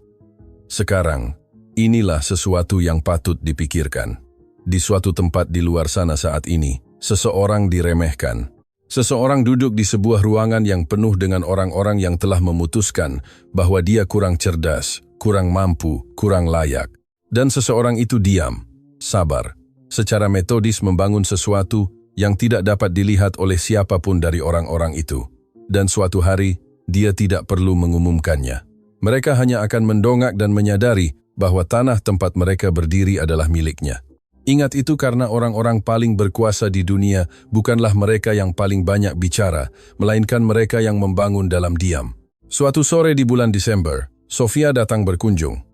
Sekarang, inilah sesuatu yang patut dipikirkan. Di suatu tempat di luar sana saat ini, seseorang diremehkan. Seseorang duduk di sebuah ruangan yang penuh dengan orang-orang yang telah memutuskan bahwa dia kurang cerdas, kurang mampu, kurang layak. Dan seseorang itu diam, sabar, secara metodis membangun sesuatu yang tidak dapat dilihat oleh siapapun dari orang-orang itu. Dan suatu hari, dia tidak perlu mengumumkannya. Mereka hanya akan mendongak dan menyadari bahwa tanah tempat mereka berdiri adalah miliknya. Ingat itu karena orang-orang paling berkuasa di dunia bukanlah mereka yang paling banyak bicara, melainkan mereka yang membangun dalam diam. Suatu sore di bulan Desember, Sofia datang berkunjung.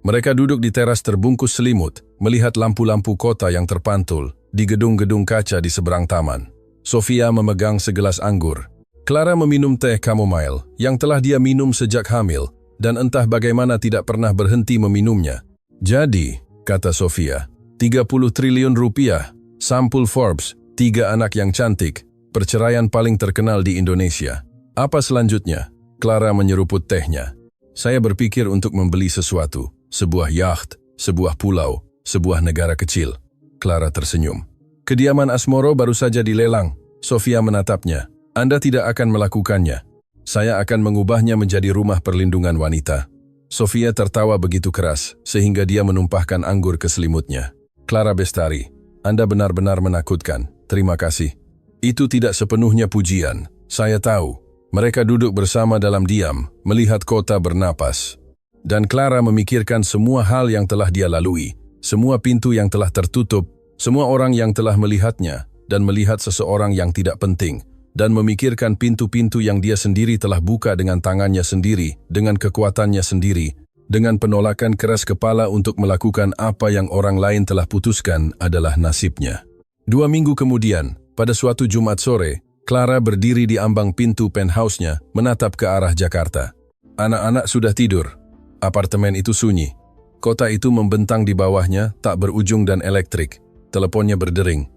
Mereka duduk di teras terbungkus selimut, melihat lampu-lampu kota yang terpantul di gedung-gedung kaca di seberang taman. Sofia memegang segelas anggur. Clara meminum teh chamomile yang telah dia minum sejak hamil dan entah bagaimana tidak pernah berhenti meminumnya. Jadi, kata Sofia, 30 triliun rupiah, sampul Forbes, 3 anak yang cantik, perceraian paling terkenal di Indonesia. Apa selanjutnya? Clara menyeruput tehnya. Saya berpikir untuk membeli sesuatu, sebuah yacht, sebuah pulau, sebuah negara kecil. Clara tersenyum. Kediaman Asmoro baru saja dilelang. Sofia menatapnya. Anda tidak akan melakukannya. Saya akan mengubahnya menjadi rumah perlindungan wanita. Sofia tertawa begitu keras, sehingga dia menumpahkan anggur ke selimutnya. Clara Bestari, Anda benar-benar menakutkan. Terima kasih. Itu tidak sepenuhnya pujian. Saya tahu. Mereka duduk bersama dalam diam, melihat kota bernapas. Dan Clara memikirkan semua hal yang telah dia lalui, semua pintu yang telah tertutup, semua orang yang telah melihatnya, dan melihat seseorang yang tidak penting, dan memikirkan pintu-pintu yang dia sendiri telah buka dengan tangannya sendiri, dengan kekuatannya sendiri, dengan penolakan keras kepala untuk melakukan apa yang orang lain telah putuskan adalah nasibnya. 2 minggu kemudian, pada suatu Jumat sore, Clara berdiri di ambang pintu penthouse-nya, menatap ke arah Jakarta. Anak-anak sudah tidur. Apartemen itu sunyi. Kota itu membentang di bawahnya, tak berujung dan elektrik. Teleponnya berdering.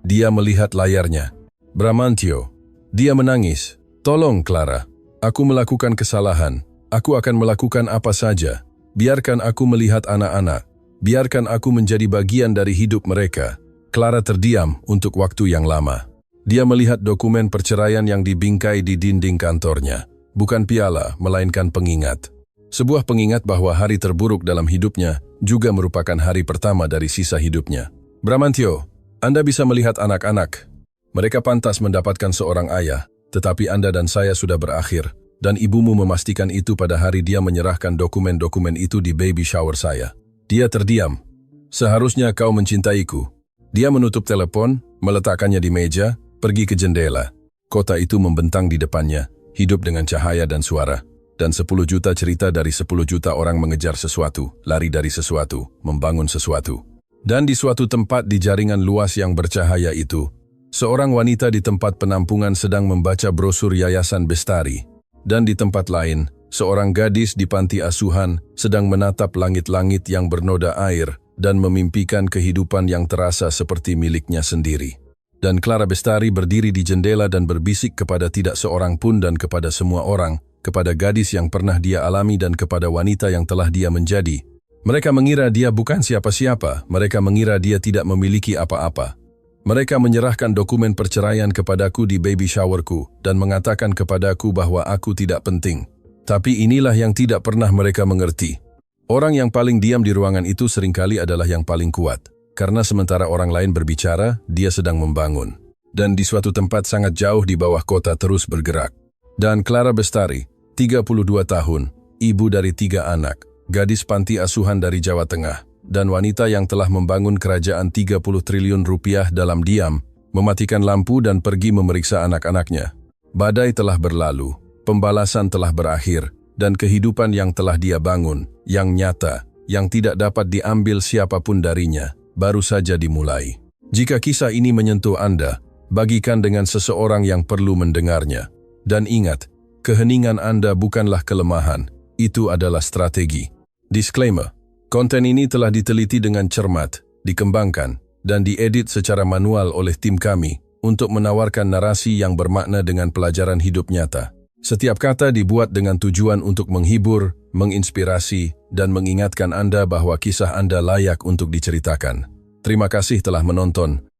Dia melihat layarnya. Bramantio. Dia menangis. Tolong, Clara. Aku melakukan kesalahan. Aku akan melakukan apa saja. Biarkan aku melihat anak-anak. Biarkan aku menjadi bagian dari hidup mereka. Clara terdiam untuk waktu yang lama. Dia melihat dokumen perceraian yang dibingkai di dinding kantornya. Bukan piala, melainkan pengingat. Sebuah pengingat bahwa hari terburuk dalam hidupnya juga merupakan hari pertama dari sisa hidupnya. Bramantio, Anda bisa melihat anak-anak. Mereka pantas mendapatkan seorang ayah, tetapi Anda dan saya sudah berakhir. Dan ibumu memastikan itu pada hari dia menyerahkan dokumen-dokumen itu di baby shower saya. Dia terdiam. Seharusnya kau mencintaiku. Dia menutup telepon, meletakkannya di meja, pergi ke jendela. Kota itu membentang di depannya, hidup dengan cahaya dan suara. Dan 10 juta cerita dari 10 juta orang mengejar sesuatu, lari dari sesuatu, membangun sesuatu. Dan di suatu tempat di jaringan luas yang bercahaya itu, seorang wanita di tempat penampungan sedang membaca brosur Yayasan Bestari. Dan di tempat lain, seorang gadis di panti asuhan sedang menatap langit-langit yang bernoda air dan memimpikan kehidupan yang terasa seperti miliknya sendiri. Dan Clara Bestari berdiri di jendela dan berbisik kepada tidak seorang pun dan kepada semua orang, kepada gadis yang pernah dia alami dan kepada wanita yang telah dia menjadi. Mereka mengira dia bukan siapa-siapa, mereka mengira dia tidak memiliki apa-apa. Mereka menyerahkan dokumen perceraian kepadaku di baby showerku dan mengatakan kepadaku bahwa aku tidak penting. Tapi inilah yang tidak pernah mereka mengerti. Orang yang paling diam di ruangan itu seringkali adalah yang paling kuat, karena sementara orang lain berbicara, dia sedang membangun. Dan di suatu tempat sangat jauh di bawah kota terus bergerak. Dan Clara Bestari, 32 tahun, ibu dari 3 anak, gadis panti asuhan dari Jawa Tengah, dan wanita yang telah membangun kerajaan 30 triliun rupiah dalam diam, mematikan lampu dan pergi memeriksa anak-anaknya. Badai telah berlalu, pembalasan telah berakhir, dan kehidupan yang telah dia bangun, yang nyata, yang tidak dapat diambil siapapun darinya, baru saja dimulai. Jika kisah ini menyentuh Anda, bagikan dengan seseorang yang perlu mendengarnya. Dan ingat, keheningan Anda bukanlah kelemahan, itu adalah strategi. Disclaimer, konten ini telah diteliti dengan cermat, dikembangkan, dan diedit secara manual oleh tim kami untuk menawarkan narasi yang bermakna dengan pelajaran hidup nyata. Setiap kata dibuat dengan tujuan untuk menghibur, menginspirasi, dan mengingatkan Anda bahwa kisah Anda layak untuk diceritakan. Terima kasih telah menonton.